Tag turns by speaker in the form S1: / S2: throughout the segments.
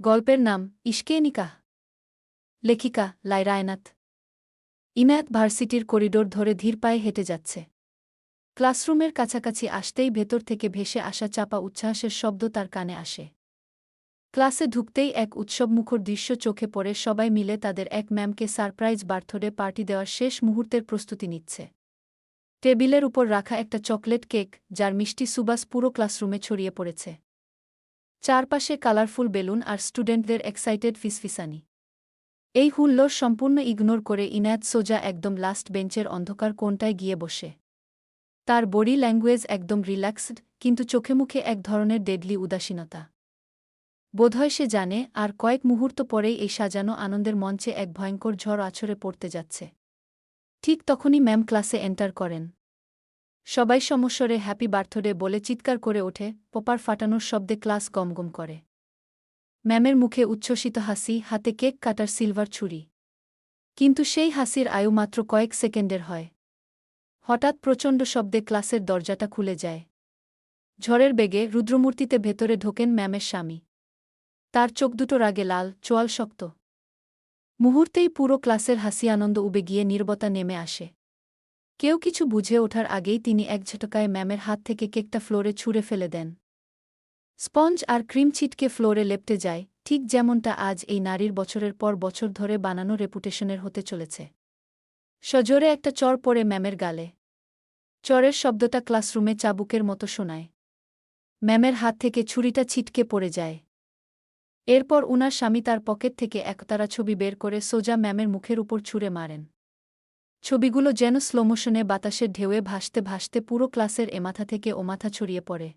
S1: গল্পের নাম ইশকে নিকাহ। লেখিকা লায়রা আয়নাত। ইনায়েত ভার্সিটির করিডোর ধরে ধীর পায়ে হেঁটে যাচ্ছে। ক্লাসরুমের কাছাকাছি আসতেই ভেতর থেকে ভেসে আসা চাপা উচ্ছ্বাসের শব্দ তার কানে আসে। ক্লাসে ঢুকতেই এক উৎসবমুখর দৃশ্য চোখে পড়ে। সবাই মিলে তাদের এক ম্যামকে সারপ্রাইজ বার্থডে পার্টি দেওয়ার শেষ মুহূর্তের প্রস্তুতি নিচ্ছে। টেবিলের উপর রাখা একটা চকলেট কেক, যার মিষ্টি সুবাস পুরো ক্লাসরুমে ছড়িয়ে পড়েছে। চারপাশে কালারফুল বেলুন আর স্টুডেন্টদের এক্সাইটেড ফিসফিসানি। এই হুল্লোড় সম্পূর্ণ ইগনোর করে ইনায়েত সোজা একদম লাস্ট বেঞ্চের অন্ধকার কোণটায় গিয়ে বসে। তার বডি ল্যাঙ্গুয়েজ একদম রিল্যাক্সড, কিন্তু চোখে মুখে এক ধরনের ডেডলি উদাসীনতা। বোধহয় সে জানে আর কয়েক মুহূর্ত পরেই এই সাজানো আনন্দের মঞ্চে এক ভয়ঙ্কর ঝড় আছড়ে পড়তে যাচ্ছে। ঠিক তখনই ম্যাম ক্লাসে এন্টার করেন। সবাই সমস্বরে হ্যাপি বার্থডে বলে চিৎকার করে ওঠে। পপার ফাটানোর শব্দে ক্লাস গমগম করে। ম্যামের মুখে উচ্ছ্বসিত হাসি, হাতে কেক কাটার সিলভার ছুরি। কিন্তু সেই হাসির আয়ু মাত্র কয়েক সেকেন্ডের হয়। হঠাৎ প্রচণ্ড শব্দে ক্লাসের দরজাটা খুলে যায়। ঝড়ের বেগে রুদ্রমূর্তিতে ভেতরে ঢোকেন ম্যামের স্বামী। তার চোখ দুটো রাগে লাল, চোয়াল শক্ত। মুহূর্তেই পুরো ক্লাসের হাসি আনন্দ উবে গিয়ে নীরবতা নেমে আসে। কেউ কিছু বুঝে ওঠার আগেই তিনি এক ঝটকায় ম্যামের হাত থেকে কেকটা ফ্লোরে ছুঁড়ে ফেলে দেন। স্পঞ্জ আর ক্রিম ছিটকে ফ্লোরে লেপ্টে যায়, ঠিক যেমনটা আজ এই নারীর বছরের পর বছর ধরে বানানো রেপুটেশনের হতে চলেছে। সজোরে একটা চড় পড়ে ম্যামের গালে। চড়ের শব্দটা ক্লাসরুমে চাবুকের মতো শোনায়। ম্যামের হাত থেকে ছুরিটা ছিটকে পড়ে যায়। এরপর উনার স্বামী তার পকেট থেকে একতারা ছবি বের করে সোজা ম্যামের মুখের উপর ছুঁড়ে মারেন। ছবিগুলো যেন স্লোমোশনে বাতাসের ঢেউয়ে ভাসতে ভাসতে পুরো ক্লাসের এমাথা থেকে ওমাথা ছড়িয়ে পড়ে।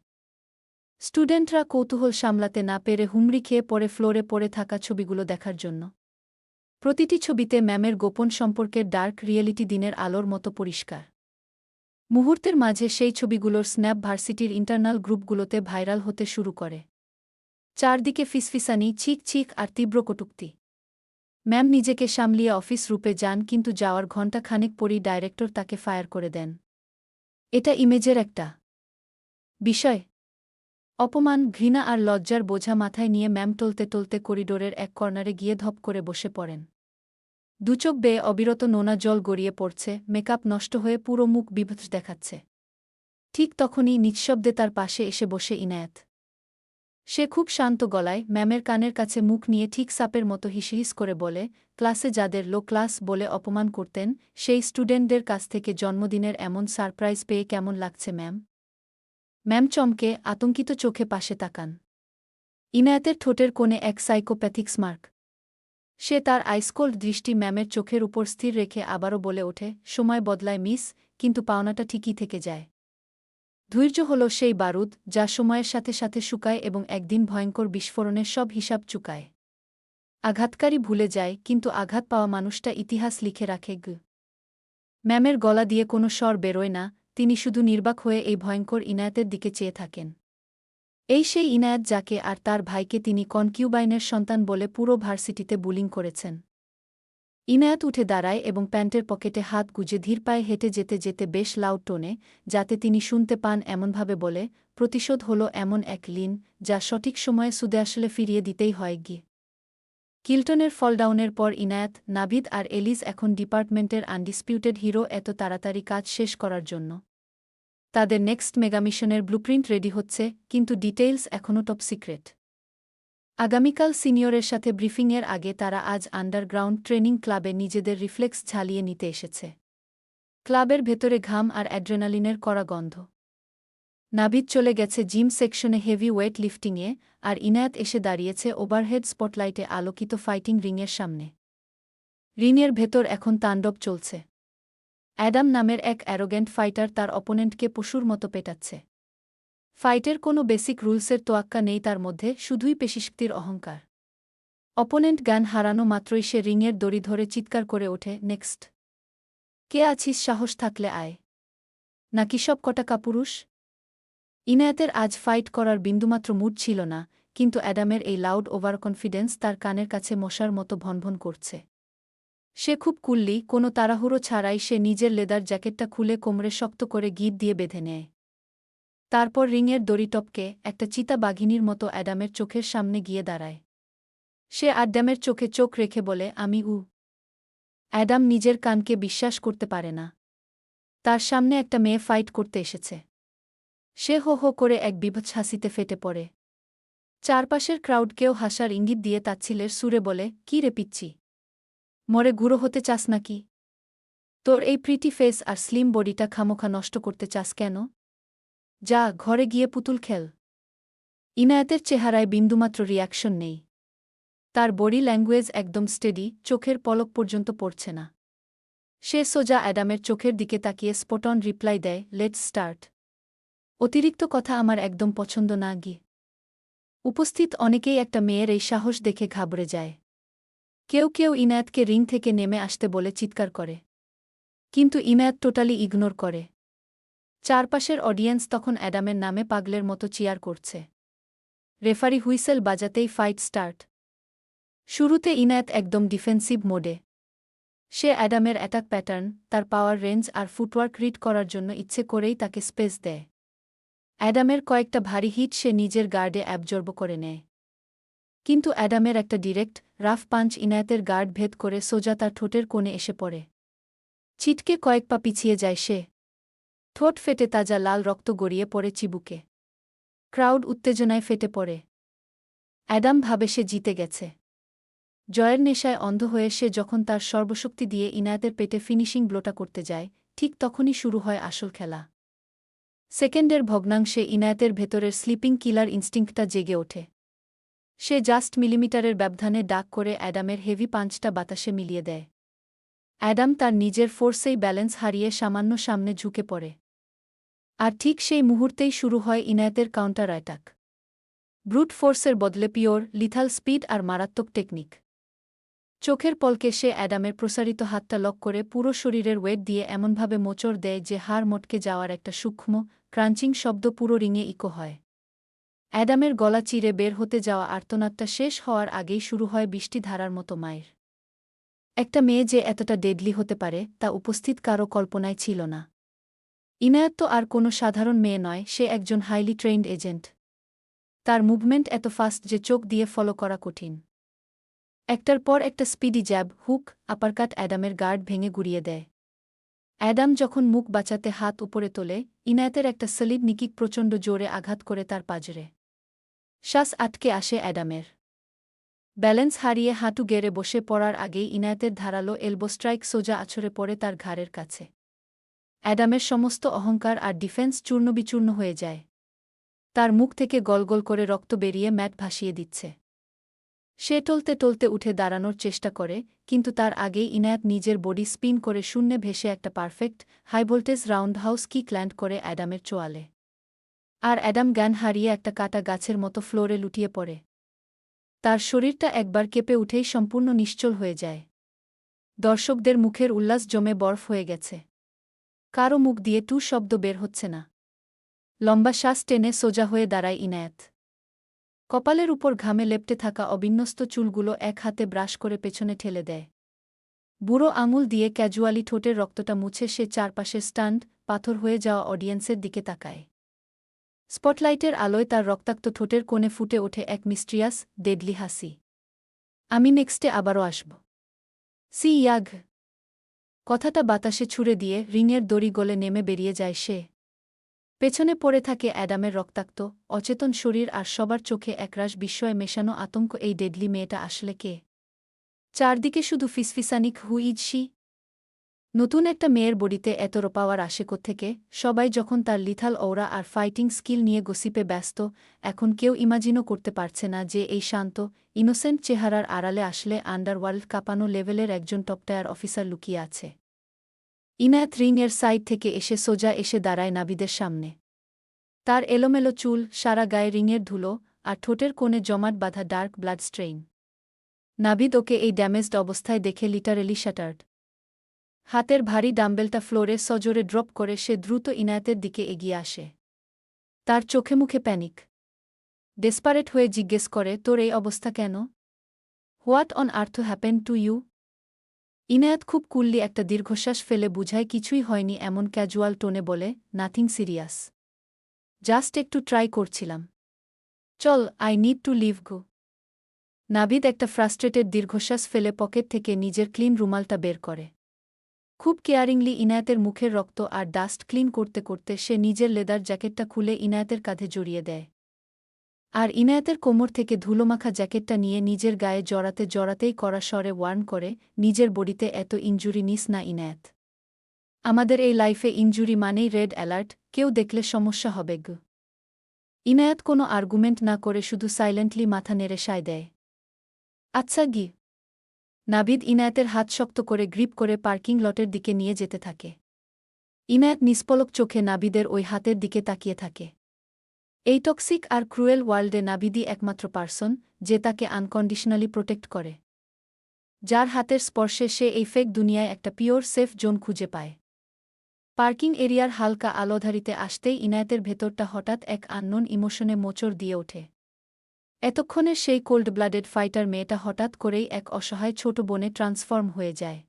S1: স্টুডেন্টরা কৌতূহল সামলাতে না পেরে হুমড়ি খেয়ে পড়ে ফ্লোরে পড়ে থাকা ছবিগুলো দেখার জন্য। প্রতিটি ছবিতে ম্যামের গোপন সম্পর্কের ডার্ক রিয়েলিটি দিনের আলোর মতো পরিষ্কার। মুহূর্তের মাঝে সেই ছবিগুলোর স্ন্যাপ ভার্সিটির ইন্টারনাল গ্রুপগুলোতে ভাইরাল হতে শুরু করে। চারদিকে ফিসফিসানি, ছিক ছিক আর তীব্র কটূক্তি। ম্যাম নিজেকে সামলিয়ে অফিস রূপে যান, কিন্তু যাওয়ার ঘণ্টা খানেক পরই ডাইরেক্টর তাকে ফায়ার করে দেন। এটা ইমেজের একটা বিষয়। অপমান, ঘৃণা আর লজ্জার বোঝা মাথায় নিয়ে ম্যাম টলতে টলতে করিডোরের এক কর্নারে গিয়ে ধপ করে বসে পড়েন। দুচোখ বেয়ে অবিরত নোনা জল গড়িয়ে পড়ছে, মেকআপ নষ্ট হয়ে পুরো মুখ বিভৎস দেখাচ্ছে। ঠিক তখনই নিঃশব্দে তার পাশে এসে বসে ইনায়েত। সে খুব শান্ত গলায় ম্যামের কানের কাছে মুখ নিয়ে ঠিক সাপের মতো হিসহিস করে বলে, ক্লাসে যাদের লো ক্লাস বলে অপমান করতেন, সেই স্টুডেন্টদের কাছ থেকে জন্মদিনের এমন সারপ্রাইজ পেয়ে কেমন লাগছে ম্যাম? ম্যাম চমকে আতঙ্কিত চোখে পাশে তাকান। ইনায়েতের ঠোঁটের কোণে এক সাইকোপ্যাথিক স্মার্ক। সে তার আইসকোল্ড দৃষ্টি ম্যামের চোখের উপর স্থির রেখে আবারও বলে ওঠে, সময় বদলায় মিস, কিন্তু পাওনাটা ঠিকই থেকে যায়। ধৈর্য হল সেই বারুদ, যা সময়ের সাথে সাথে শুকায় এবং একদিন ভয়ঙ্কর বিস্ফোরণের সব হিসাব চুকায়। আঘাতকারী ভুলে যায়, কিন্তু আঘাত পাওয়া মানুষটা ইতিহাস লিখে রাখে। ম্যামের গলা দিয়ে কোনো স্বর বেরোয় না, তিনি শুধু নির্বাক হয়ে এই ভয়ঙ্কর ইনায়েতের দিকে চেয়ে থাকেন। এই সেই ইনায়েত যাকে আর তার ভাইকে তিনি কনকিউবাইনের সন্তান বলে পুরো ভার্সিটিতে বুলিং করেছেন। ইনায়েত উঠে দাঁড়ায় এবং প্যান্টের পকেটে হাত গুজে ধীর পায়ে হেঁটে যেতে যেতে বেশ লাউড টোনে, যাতে তিনি শুনতে পান এমনভাবে বলে, প্রতিশোধ হলো এমন এক লিন, যা সঠিক সময়ে সুদে আসলে ফিরিয়ে দিতেই হয় গিয়ে। কিল্টনের ফলডাউনের পর ইনায়েত, নাভিদ আর এলিজ এখন ডিপার্টমেন্টের আনডিসপিউটেড হিরো। এত তাড়াতাড়ি কাজ শেষ করার জন্য তাদের নেক্সট মেগামিশনের ব্লুপ্রিন্ট রেডি হচ্ছে, কিন্তু ডিটেইলস এখনও টপ সিক্রেট। আগামীকাল সিনিয়রের সাথে ব্রিফিংয়ের আগে তারা আজ আন্ডারগ্রাউন্ড ট্রেনিং ক্লাবে নিজেদের রিফ্লেক্স ঝালিয়ে নিতে এসেছে। ক্লাবের ভেতরে ঘাম আর অ্যাড্রেনালিনের কড়া গন্ধ। নাভিদ চলে গেছে জিম সেকশনে হেভি ওয়েট লিফটিংয়ে, আর ইনায়েত এসে দাঁড়িয়েছে ওভারহেড স্পটলাইটে আলোকিত ফাইটিং রিংয়ের সামনে। রিংয়ের ভেতর এখন তাণ্ডব চলছে। অ্যাডাম নামের এক অ্যারোগেন্ট ফাইটার তার অপোনেন্টকে পশুর মতো পেটাচ্ছে। ফাইটের কোনো বেসিক রুলসের তোয়াক্কা নেই তার মধ্যে, শুধুই পেশিশক্তির অহংকার। অপোনেন্ট জ্ঞান হারানো মাত্রই সে রিংয়ের দড়ি ধরে চিৎকার করে ওঠে, নেক্সট! কে আছিস, সাহস থাকলে আয়, নাকি সব কটা কাপুরুষ? ইনায়েতের আজ ফাইট করার বিন্দুমাত্র মুড ছিল না, কিন্তু অ্যাডামের এই লাউড ওভার কনফিডেন্স তার কানের কাছে মশার মতো ভনভন করছে। সে খুব কুল্লি, কোনো তাড়াহুড়ো ছাড়াই সে নিজের লেদার জ্যাকেটটা খুলে কোমরে শক্ত করে গিঁট দিয়ে বেঁধে নেয়। তারপর রিংয়ের দড়ি টপকে একটা চিতা বাঘিনীর মতো অ্যাডামের চোখের সামনে গিয়ে দাঁড়ায়। সে অ্যাডামের চোখে চোখ রেখে বলে, আমি অ্যাডাম নিজের কানকে বিশ্বাস করতে পারে না। তার সামনে একটা মেয়ে ফাইট করতে এসেছে। সে হো হো করে এক বিভৎস হাসিতে ফেটে পড়ে। চারপাশের ক্রাউডকেও হাসার ইঙ্গিত দিয়ে তাচ্ছিলের সুরে বলে, কি রে পিচ্ছি, মরে গুঁড়ো হতে চাস নাকি? তোর এই প্রিটি ফেস আর স্লিম বডিটা খামোখা নষ্ট করতে চাস কেন? যা, ঘরে গিয়ে পুতুল খেল। ইনায়েতের চেহারায় বিন্দুমাত্র রিয়াকশন নেই। তার বডি ল্যাঙ্গুয়েজ একদম স্টেডি, চোখের পলক পর্যন্ত পড়ছে না। সে সোজা অ্যাডামের চোখের দিকে তাকিয়ে স্পট অন রিপ্লাই দেয়, লেটস স্টার্ট। অতিরিক্ত কথা আমার একদম পছন্দ না গি। উপস্থিত অনেকেই একটা মেয়ের এই সাহস দেখে ঘাবড়ে যায়। কেউ কেউ ইনায়েতকে রিং থেকে নেমে আসতে বলে চিৎকার করে। কিন্তু ইনায়েত টোটালি ইগনোর করে। চারপাশের অডিয়েন্স তখন অ্যাডামের নামে পাগলের মতো চিয়ার করছে। রেফারি হুইসেল বাজাতেই ফাইট স্টার্ট। শুরুতে ইনায়েত একদম ডিফেন্সিভ মোডে। সে অ্যাডামের অ্যাটাক প্যাটার্ন, তার পাওয়ার রেঞ্জ আর ফুটওয়ার্ক রিড করার জন্য ইচ্ছে করেই তাকে স্পেস দেয়। অ্যাডামের কয়েকটা ভারী হিট সে নিজের গার্ডে অ্যাবজর্ব করে নেয়। কিন্তু অ্যাডামের একটা ডিরেক্ট, রাফ পাঞ্চ ইনায়েতের গার্ড ভেদ করে সোজা তার ঠোঁটের কোণে এসে পড়ে। ছিটকে কয়েক পা পিছিয়ে যায় সে। ঠোঁট ফেটে তাজা লাল রক্ত গড়িয়ে পড়ে চিবুকে। ক্রাউড উত্তেজনায় ফেটে পড়ে। অ্যাডাম ভাবে সে জিতে গেছে। জয়ের নেশায় অন্ধ হয়ে সে যখন তার সর্বশক্তি দিয়ে ইনায়েতের পেটে ফিনিশিং ব্লোটা করতে যায়, ঠিক তখনই শুরু হয় আসল খেলা। সেকেন্ডের ভগ্নাংশে ইনায়েতের ভেতরের স্লিপিং কিলার ইনস্টিংক্টটা জেগে ওঠে। সে জাস্ট মিলিমিটারের ব্যবধানে ডাক করে অ্যাডামের হেভি পাঞ্চটা বাতাসে মিলিয়ে দেয়। অ্যাডাম তার নিজের ফোর্সেই ব্যালেন্স হারিয়ে সামান্য সামনে ঝুঁকে পড়ে। আর ঠিক সেই মুহূর্তেই শুরু হয় ইনায়েতের কাউন্টার অ্যাটাক। ব্রুট ফোর্সের বদলে পিওর, লিথাল স্পিড আর মারাত্মক টেকনিক। চোখের পলকে সে অ্যাডামের প্রসারিত হাতটা লক করে পুরো শরীরের ওয়েট দিয়ে এমনভাবে মোচড় দেয় যে হাড় মটকে যাওয়ার একটা সূক্ষ্ম, ক্রাঞ্চিং শব্দ পুরো রিংয়ে ইকো হয়। অ্যাডামের গলা চিরে বের হতে যাওয়া আর্তনাদটা শেষ হওয়ার আগেই শুরু হয় বৃষ্টিধারার মতো মায়ের। একটা মেয়ে যে এতটা ডেডলি হতে পারে তা উপস্থিত কারও কল্পনায় ছিল না। ইনায়েত তো আর কোনো সাধারণ মেয়ে নয়, সে একজন হাইলি ট্রেইনড এজেন্ট। তার মুভমেন্ট এত ফাস্ট যে চোখ দিয়ে ফলো করা কঠিন। একটার পর একটা স্পিডি জ্যাব, হুক, আপারকাট অ্যাডামের গার্ড ভেঙে গুড়িয়ে দেয়। অ্যাডাম যখন মুখ বাঁচাতে হাত উপরে তোলে, ইনায়েতের একটা সলিড নিকিক প্রচণ্ড জোরে আঘাত করে তার পাজরে। শ্বাস আটকে আসে অ্যাডামের। ব্যালেন্স হারিয়ে হাঁটু গেড়ে বসে পড়ার আগেই ইনায়েতের ধারালো এলবো স্ট্রাইক সোজা আছড়ে পড়ে তার ঘাড়ের কাছে। অ্যাডামের সমস্ত অহংকার আর ডিফেন্স চূর্ণবিচূর্ণ হয়ে যায়। তার মুখ থেকে গলগল করে রক্ত বেরিয়ে ম্যাট ভাসিয়ে দিচ্ছে। সে টলতে টলতে উঠে দাঁড়ানোর চেষ্টা করে, কিন্তু তার আগেই ইনায়েত নিজের বডি স্পিন করে শূন্যে ভেসে একটা perfect, high voltage roundhouse kick land করে অ্যাডামের চোয়ালে। আর অ্যাডাম জ্ঞান হারিয়ে একটা কাটা গাছের মতো ফ্লোরে লুটিয়ে পড়ে। তার শরীরটা একবার কেঁপে উঠেই সম্পূর্ণ নিশ্চল হয়ে যায়। দর্শকদের মুখের উল্লাস জমে বরফ হয়ে গেছে। কারও মুখ দিয়ে টু শব্দ বের হচ্ছে না। লম্বা শ্বাস টেনে সোজা হয়ে দাঁড়ায় ইনায়েত। কপালের উপর ঘামে লেপ্টে থাকা অবিন্যস্ত চুলগুলো এক হাতে ব্রাশ করে পেছনে ঠেলে দেয়। বুড়ো আঙুল দিয়ে ক্যাজুয়ালি ঠোঁটের রক্তটা মুছে সে চারপাশে স্টান্ড, পাথর হয়ে যাওয়া অডিয়েন্সের দিকে তাকায়। স্পটলাইটের আলোয় তার রক্তাক্ত ঠোঁটের কোণে ফুটে ওঠে এক মিস্ট্রিয়াস, ডেডলি হাসি। আমি নেক্সটে আবারও আসব। সি ইয়াগ। কথাটা বাতাসে ছুড়ে দিয়ে রিংয়ের দড়ি গলে নেমে বেরিয়ে যায় সে। পেছনে পড়ে থাকে অ্যাডামের রক্তাক্ত, অচেতন শরীর আর সবার চোখে একরাশ বিস্ময়ে মেশানো আতঙ্ক, এই ডেডলি মেয়েটা আসলে কে? চারদিকে শুধু ফিসফিসানিক, হু ইজ শি? নতুন একটা মেয়ের বডিতে এত পাওয়ার আসে কোত্থেকে? সবাই যখন তার লিথাল অওরা আর ফাইটিং স্কিল নিয়ে গসিপে ব্যস্ত, এখন কেউ ইমাজিনও করতে পারছে না যে এই শান্ত, ইনোসেন্ট চেহারার আড়ালে আসলে আন্ডারওয়ার্ল্ড কাঁপানো লেভেলের একজন টপটায়ার অফিসার লুকিয়ে আছে। ইনায়েত রিংয়ের সাইড থেকে এসে সোজা এসে দাঁড়ায় নাবিদের সামনে। তার এলোমেলো চুল, সারা গায়ে রিংয়ের ধুলো, আর ঠোঁটের কোণে জমাট বাঁধা ডার্ক ব্লাড স্ট্রেইন। নাবিদ ওকে এই ড্যামেজড অবস্থায় দেখে লিটারেলি শ্যাটার্ড। হাতের ভারী ডাম্বেলটা ফ্লোরে সজোরে ড্রপ করে সে দ্রুত ইনায়েতের দিকে এগিয়ে আসে। তার চোখে মুখে প্যানিক। ডেসপারেট হয়ে জিজ্ঞেস করে, তোর এই অবস্থা কেন? What on earth happen to you? Inayat খুব কুললি একটা দীর্ঘশ্বাস ফেলে বুঝায় কিছুই হয়নি এমন ক্যাজুয়াল টোনে বলে, নাথিং সিরিয়াস। জাস্ট একটু ট্রাই করছিলাম। চল, আই নিড টু লিভ গো। নাবিদ একটা ফ্রাস্ট্রেটেড দীর্ঘশ্বাস ফেলে পকেট থেকে নিজের ক্লিন রুমালটা বের করে। খুব কেয়ারিংলি ইনায়েতের মুখের রক্ত আর ডাস্ট ক্লিন করতে করতে সে নিজের লেদার জ্যাকেটটা খুলে ইনায়েতের কাঁধে জড়িয়ে দেয়। আর ইনায়েতের কোমর থেকে ধুলোমাখা জ্যাকেটটা নিয়ে নিজের গায়ে জড়াতে জড়াতেই কড়া স্বরে ওয়ার্ন করে, নিজের বডিতে এত ইনজুরি নিস না ইনায়েত। আমাদের এই লাইফে ইনজুরি মানেই রেড অ্যালার্ট, কেউ দেখলে সমস্যা হবে গ। ইনায়েত কোনো আর্গুমেন্ট না করে শুধু সাইলেন্টলি মাথা নেড়ে সায় দেয়। আচ্ছা গি। নাবিদ ইনায়েতের হাত শক্ত করে গ্রিপ করে পার্কিং লটের দিকে নিয়ে যেতে থাকে। ইনায়েত নিষ্পলক চোখে নাবিদের ওই হাতের দিকে তাকিয়ে থাকে। এই টক্সিক আর ক্রুয়েল ওয়ার্ল্ডে নাবিদই একমাত্র পার্সন যে তাকে আনকন্ডিশনালি প্রোটেক্ট করে, যার হাতের স্পর্শে সে এই ফেক দুনিয়ায় একটা পিওর সেফ জোন খুঁজে পায়। পার্কিং এরিয়ার হালকা আলোধারিতে আসতেই ইনায়েতের ভেতরটা হঠাৎ এক আননোন ইমোশনে মোচড় দিয়ে ওঠে। এতক্ষণের সেই কোল্ড ব্লাডেড ফাইটার মেয়েটা হঠাৎ করেই এক অসহায় ছোট বোনে ট্রান্সফর্ম হয়ে যায়।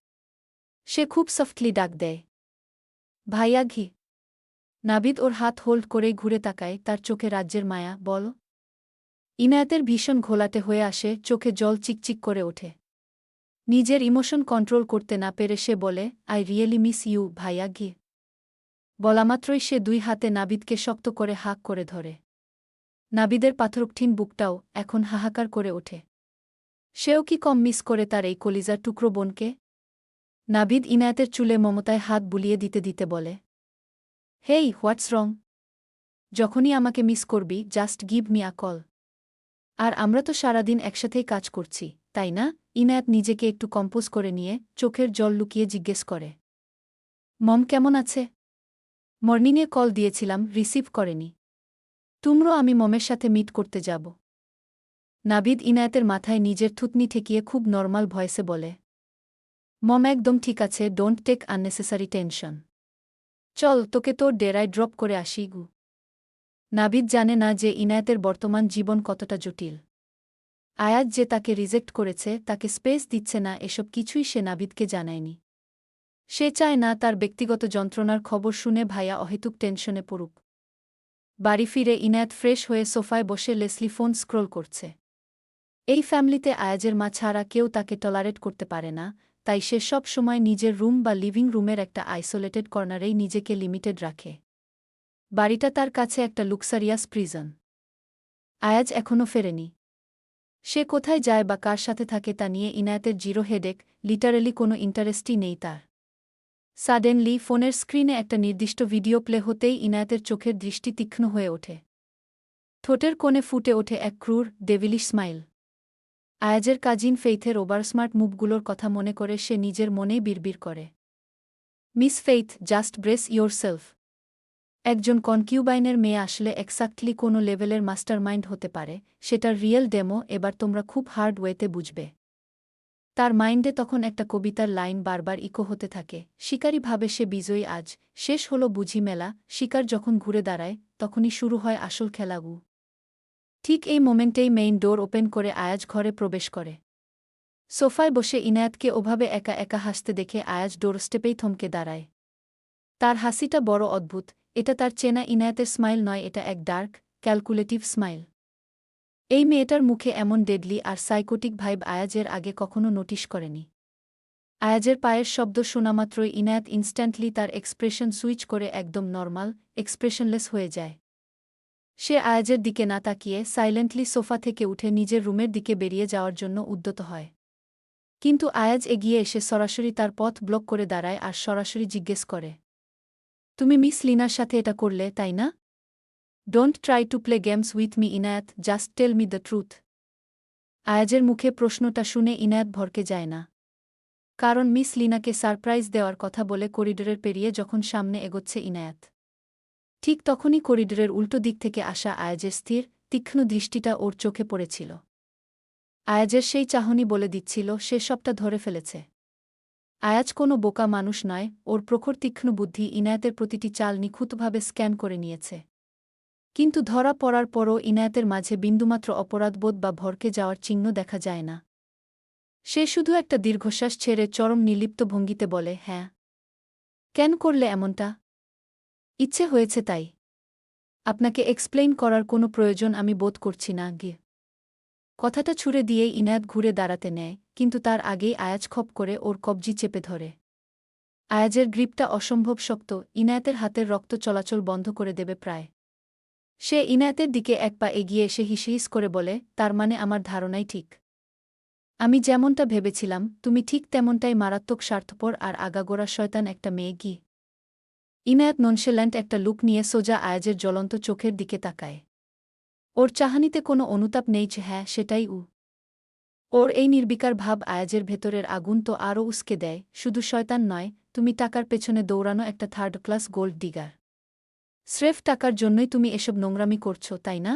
S1: সে খুব সফটলি ডাক দেয়, ভাইয়া ঘি। নাবিদ ওর হাত হোল্ড করেই ঘুরে তাকায়, তার চোখে রাজ্যের মায়া। বল। ইনায়েতের ভীষণ ঘোলাটে হয়ে আসে, চোখে জল চিকচিক করে ওঠে। নিজের ইমোশন কন্ট্রোল করতে না পেরে সে বলে, আই রিয়েলি মিস ইউ ভাইয়া ঘি। বলামাত্রই সে দুই হাতে নাবিদকে শক্ত করে হাঁক করে ধরে। নাবিদের পাথরকঠিন বুকটাও এখন হাহাকার করে ওঠে। সেও কি কম মিস করে তার এই কলিজার টুকরো বোনকে? নাবিদ ইনায়েতের চুলে মমতায় হাত বুলিয়ে দিতে দিতে বলে, হেই, হোয়াটস রং? যখনই আমাকে মিস করবি just give me a call. আর আমরা তো সারাদিন একসাথেই কাজ করছি, তাই না? ইনায়েত নিজেকে একটু কম্পোজ করে নিয়ে চোখের জল লুকিয়ে জিজ্ঞেস করে, মম কেমন আছে? মর্নিংয়ে কল দিয়েছিলাম, রিসিভ করেনি। তুমরো আমি মমের সাথে মিট করতে যাব। নাবিদ ইনায়েতের মাথায় নিজের থুতনি ঠেকিয়ে খুব নর্মাল ভয়েসে বলে, মম একদম ঠিক আছে, ডোন্ট টেক আননেসেসারি টেনশন। চল তোকে তোর ডেরায় ড্রপ করে আসি গু। নাবিদ জানে না যে ইনায়েতের বর্তমান জীবন কতটা জটিল। আয়াজ যে তাকে রিজেক্ট করেছে, তাকে স্পেস দিচ্ছে না, এসব কিছুই সে নাবিদকে জানায়নি। সে চায় না তার ব্যক্তিগত যন্ত্রণার খবর শুনে ভাইয়া অহেতুক টেনশনে পড়ুক। বাড়ি ফিরে ইনায়েত ফ্রেশ হয়ে সোফায় বসে লেসলি ফোন স্ক্রোল করছে। এই ফ্যামিলিতে আয়াজের মা ছাড়া কেউ তাকে টলারেট করতে পারে না, তাই সে সব সময় নিজের রুম বা লিভিং রুমের একটা আইসোলেটেড কর্নারেই নিজেকে লিমিটেড রাখে। বাড়িটা তার কাছে একটা লুক্সারিয়াস প্রিজন। আয়াজ এখনও ফেরেনি। সে কোথায় যায় বা কার সাথে থাকে তা নিয়ে ইনায়েতের জিরো হেডেক, লিটারেলি কোনো ইন্টারেস্টই নেই তার। সাডেনলি ফোনের স্ক্রিনে একটা নির্দিষ্ট ভিডিও প্লে হতেই ইনায়েতের চোখের দৃষ্টি তীক্ষ্ণ হয়ে ওঠে। ঠোঁটের কোণে ফুটে ওঠে এক ক্রুর, ডেভিলিশ স্মাইল। আয়াজের কাজিন ফেইথের ওভারস্মার্ট মুভগুলোর কথা মনে করে সে নিজের মনেই বিড়বিড় করে, miss Faith, just brace yourself. একজন কনকিউবাইনের মেয়ে আসলে এক্স্যাক্টলি কোনো লেভেলের মাস্টারমাইন্ড হতে পারে, সেটার রিয়েল ডেমো এবার তোমরা খুব হার্ড ওয়েতে বুঝবে। তার মাইন্ডে তখন একটা কবিতার লাইন বারবার ইকো হতে থাকে, শিকারী ভাবে সে বিজয়ী, আজ শেষ হলো বুঝি মেলা, শিকার যখন ঘুরে দাঁড়ায় তখনই শুরু হয় আসল খেলাগু। ঠিক এই মোমেন্টেই মেইন ডোর ওপেন করে আয়াজ ঘরে প্রবেশ করে। সোফায় বসে ইনায়েতকে ওভাবে একা একা হাসতে দেখে আয়াজ ডোরস্টেপেই থমকে দাঁড়ায়। তার হাসিটা বড় অদ্ভুত, এটা তার চেনা ইনায়েতের স্মাইল নয়, এটা এক ডার্ক, ক্যালকুলেটিভ স্মাইল। এই মেয়েটার মুখে এমন ডেডলি আর সাইকোটিক ভাইব আয়াজের আগে কখনো নোটিশ করেনি। আয়াজের পায়ের শব্দ শোনামাত্রই ইনায়েত ইনস্ট্যান্টলি তার এক্সপ্রেশন সুইচ করে একদম নর্মাল, এক্সপ্রেশনলেস হয়ে যায়। সে আয়াজের দিকে না তাকিয়ে সাইলেন্টলি সোফা থেকে উঠে নিজের রুমের দিকে বেরিয়ে যাওয়ার জন্য উদ্যত হয়। কিন্তু আয়াজ এগিয়ে এসে সরাসরি তার পথ ব্লক করে দাঁড়ায় আর সরাসরি জিজ্ঞেস করে, তুমি মিস লিনার সাথে এটা করলে, তাই না? Don't try to play games with me Inayat, just tell me the truth. আয়াজের মুখে প্রশ্নটা শুনে ইনায়েত ভরকে যায় না। কারণ মিস লিনাকে সারপ্রাইজ দেওয়ার কথা বলে করিডোরের পেরিয়ে যখন সামনে এগোচ্ছে ইনায়েত, ঠিক তখনই করিডোরের উল্টো দিক থেকে আসা আয়াজের স্থির, তীক্ষ্ণ দৃষ্টিটা ওর চোখে পড়েছিল। আয়াজের সেই চাহনি বলে দিচ্ছিল সে সবটা ধরে ফেলেছে। আয়াজ কোনো বোকা মানুষ নয়, ওর প্রখর তীক্ষ্ণ বুদ্ধি ইনায়েতের প্রতিটি চাল নিখুঁতভাবে স্ক্যান করে নিয়েছে। কিন্তু ধরা পড়ার পরও ইনায়েতের মাঝে বিন্দুমাত্র অপরাধবোধ বা ভরকে যাওয়ার চিহ্ন দেখা যায় না। সে শুধু একটা দীর্ঘশ্বাস ছেড়ে চরম নির্লিপ্ত ভঙ্গিতে বলে, হ্যাঁ। কেন করলে এমনটা? ইচ্ছে হয়েছে তাই। আপনাকে এক্সপ্লেইন করার কোনো প্রয়োজন আমি বোধ করছি না গে। কথাটা ছুড়ে দিয়েই ইনায়েত ঘুরে দাঁড়াতে নেয়, কিন্তু তার আগেই আয়াজ খপ করে ওর কবজি চেপে ধরে। আয়াজের গ্রিপটা অসম্ভব শক্ত, ইনায়েতের হাতের রক্ত চলাচল বন্ধ করে দেবে প্রায়। সে ইনায়েতের দিকে এক পা এগিয়ে এসে হিসহিস করে বলে, তার মানে আমার ধারণাই ঠিক। আমি যেমনটা ভেবেছিলাম, তুমি ঠিক তেমনটাই মারাত্মক স্বার্থপর আর আগাগোড়া শয়তান একটা মেয়ে গি। ইনায়েত ননশেল্যান্ট একটা লুক নিয়ে সোজা আয়াজের জ্বলন্ত চোখের দিকে তাকায়। ওর চাহানিতে কোনো অনুতাপ নেই যে হ্যাঁ, সেটাই উ। ওর এই নির্বিকার ভাব আয়াজের ভেতরের আগুন তো আরও উস্কে দেয়। শুধু শয়তান নয়, তুমি টাকার পেছনে দৌড়ানো একটা থার্ড ক্লাস গোল্ড ডিগার। স্রেফ টাকার জন্যই তুমি এসব নোংরামি করছো, তাই না?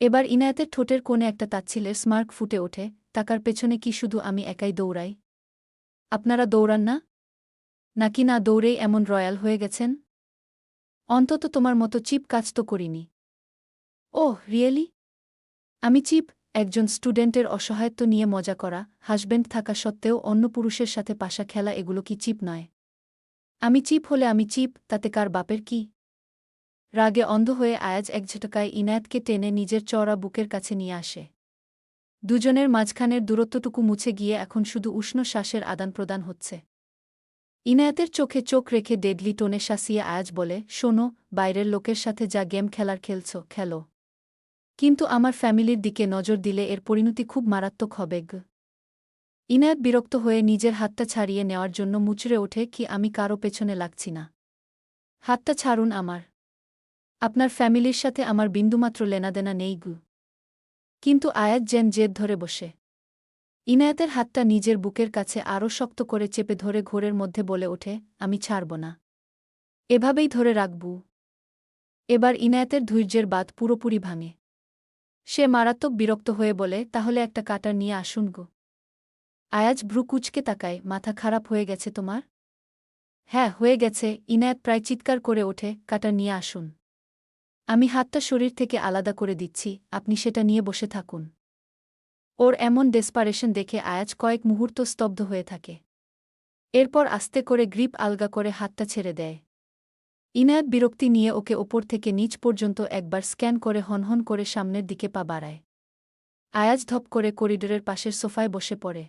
S1: এবার ইনায়েতের ঠোঁটের কোণে একটা তাচ্ছিলের স্মার্ক ফুটে ওঠে। টাকার পেছনে কি শুধু আমি একাই দৌড়াই? আপনারা দৌড়ান না? নাকি না দৌড়েই এমন রয়্যাল হয়ে গেছেন? অন্তত তোমার মতো চিপ কাজ তো করিনি। ওহ, রিয়েলি? আমি চিপ? একজন স্টুডেন্টের অসহায়ত্ব নিয়ে মজা করা, হাসব্যান্ড থাকা সত্ত্বেও অন্য পুরুষের সাথে পাশা খেলা, এগুলো কি চিপ নয়? আমি চিপ হলে আমি চিপ, তাতে কার বাপের কি? রাগে অন্ধ হয়ে আয়াজ এক ঝটকায় ইনায়েতকে টেনে নিজের চওড়া বুকের কাছে নিয়ে আসে। দুজনের মাঝখানের দূরত্বটুকু মুছে গিয়ে এখন শুধু উষ্ণ শ্বাসের আদান প্রদান হচ্ছে। ইনায়েতের চোখে চোখ রেখে ডেডলি টোনে শাসিয়ে আয়াজ বলে, শোনো, বাইরের লোকের সাথে যা গেম খেলার খেলছো, খেলো। কিন্তু আমার ফ্যামিলির দিকে নজর দিলে এর পরিণতি খুব মারাত্মক হবে গ। ইনায়েত বিরক্ত হয়ে নিজের হাতটা ছাড়িয়ে নেওয়ার জন্য মুচড়ে ওঠে, কি আমি কারও পেছনে লাগছি না। হাতটা ছাড়ুন আমার। আপনার ফ্যামিলির সাথে আমার বিন্দুমাত্র লেনাদেনা নেই গু। কিন্তু আয়াত যেন জেদ ধরে বসে। ইনায়েতের হাতটা নিজের বুকের কাছে আরও শক্ত করে চেপে ধরে ঘোরের মধ্যে বলে ওঠে, আমি ছাড়ব না। এভাবেই ধরে রাখবু। এবার ইনায়েতের ধৈর্যের বাঁধ পুরোপুরি ভাঙে। সে মারাত্মক বিরক্ত হয়ে বলে, তাহলে একটা কাটার নিয়ে আসুন গো। আয়াজ ভ্রু কুঁচকে তাকায়, মাথা খারাপ হয়ে গেছে তোমার? হ্যাঁ, হয়ে গেছে। ইনায়েত প্রায় চিৎকার করে ওঠে, কাটার নিয়ে আসুন। আমি হাতটা শরীর থেকে আলাদা করে দিচ্ছি, আপনি সেটা নিয়ে বসে থাকুন। ওর এমন ডেসপারেশন দেখে আয়াজ কয়েক মুহূর্ত স্তব্ধ হয়ে থাকে। এরপর আস্তে করে গ্রিপ আলগা করে হাতটা ছেড়ে দেয়। ইনায়েত বিরক্তি নিয়ে ওকে ওপর থেকে নিচ পর্যন্ত একবার স্ক্যান করে হনহন করে সামনের দিকে পা বাড়ায়। আয়াজ ধপ করে করিডোরের পাশের সোফায় বসে পড়ে।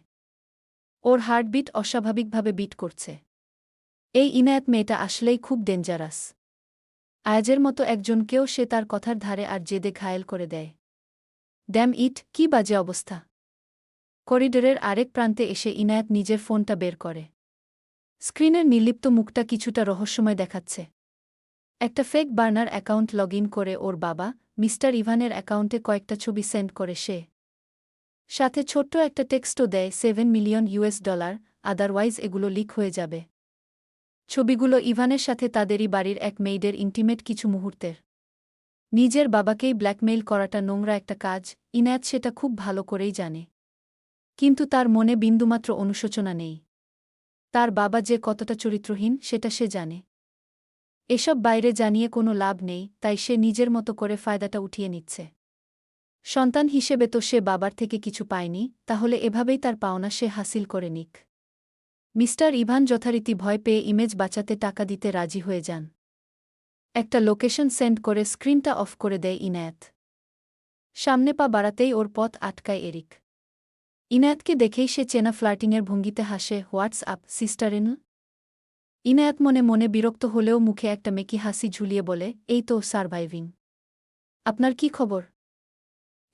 S1: ওর হার্টবিট অস্বাভাবিকভাবে বিট করছে। এই ইনায়েত মেয়েটা আসলেই খুব ডেঞ্জারাস। আয়াজের মতো একজনকেও সে তার কথার ধারে আর জেদে ঘায়েল করে দেয়। ড্যাম ইট, কী বাজে অবস্থা! করিডোরের আরেক প্রান্তে এসে ইনায়েত নিজের ফোনটা বের করে। স্ক্রিনের নির্লিপ্ত মুখটা কিছুটা রহস্যময় দেখাচ্ছে। একটা ফেক বার্নার অ্যাকাউন্ট লগইন করে ওর বাবা, মিস্টার ইভানের অ্যাকাউন্টে কয়েকটা ছবি সেন্ড করে সে। সাথে ছোট্ট একটা টেক্সটও দেয়, $7 মিলিয়ন, আদারওয়াইজ এগুলো লিক হয়ে যাবে। ছবিগুলো ইভানের সাথে তাদেরই বাড়ির এক মেইডের ইন্টিমেট কিছু মুহূর্তের। নিজের বাবাকেই ব্ল্যাকমেইল করাটা নোংরা একটা কাজ, ইনায়েত সেটা খুব ভালো করেই জানে। কিন্তু তার মনে বিন্দুমাত্র অনুশোচনা নেই। তার বাবা যে কতটা চরিত্রহীন সেটা সে জানে। এসব বাইরে জানিয়ে কোনো লাভ নেই, তাই সে নিজের মতো করে ফায়দাটা উঠিয়ে নিচ্ছে। সন্তান হিসেবে তো সে বাবার থেকে কিছু পায়নি, তাহলে এভাবেই তার পাওনা সে হাসিল করে নিক। মিস্টার ইভান যথারীতি ভয় পেয়ে ইমেজ বাঁচাতে টাকা দিতে রাজি হয়ে যান। একটা লোকেশন সেন্ড করে স্ক্রিনটা অফ করে দেয় ইনায়েত। সামনে পা বাড়াতেই ওর পথ আটকায় এরিক। ইনায়েতকে দেখেই সে চেনা ফ্লার্টিংয়ের ভঙ্গিতে হাসে, হোয়াটস আপ, সিস্টার-ইন? ইনায়েত মনে মনে বিরক্ত হলেও মুখে একটা মেকি হাসি ঝুলিয়ে বলে, এই তো সারভাইভিং। আপনার কি খবর?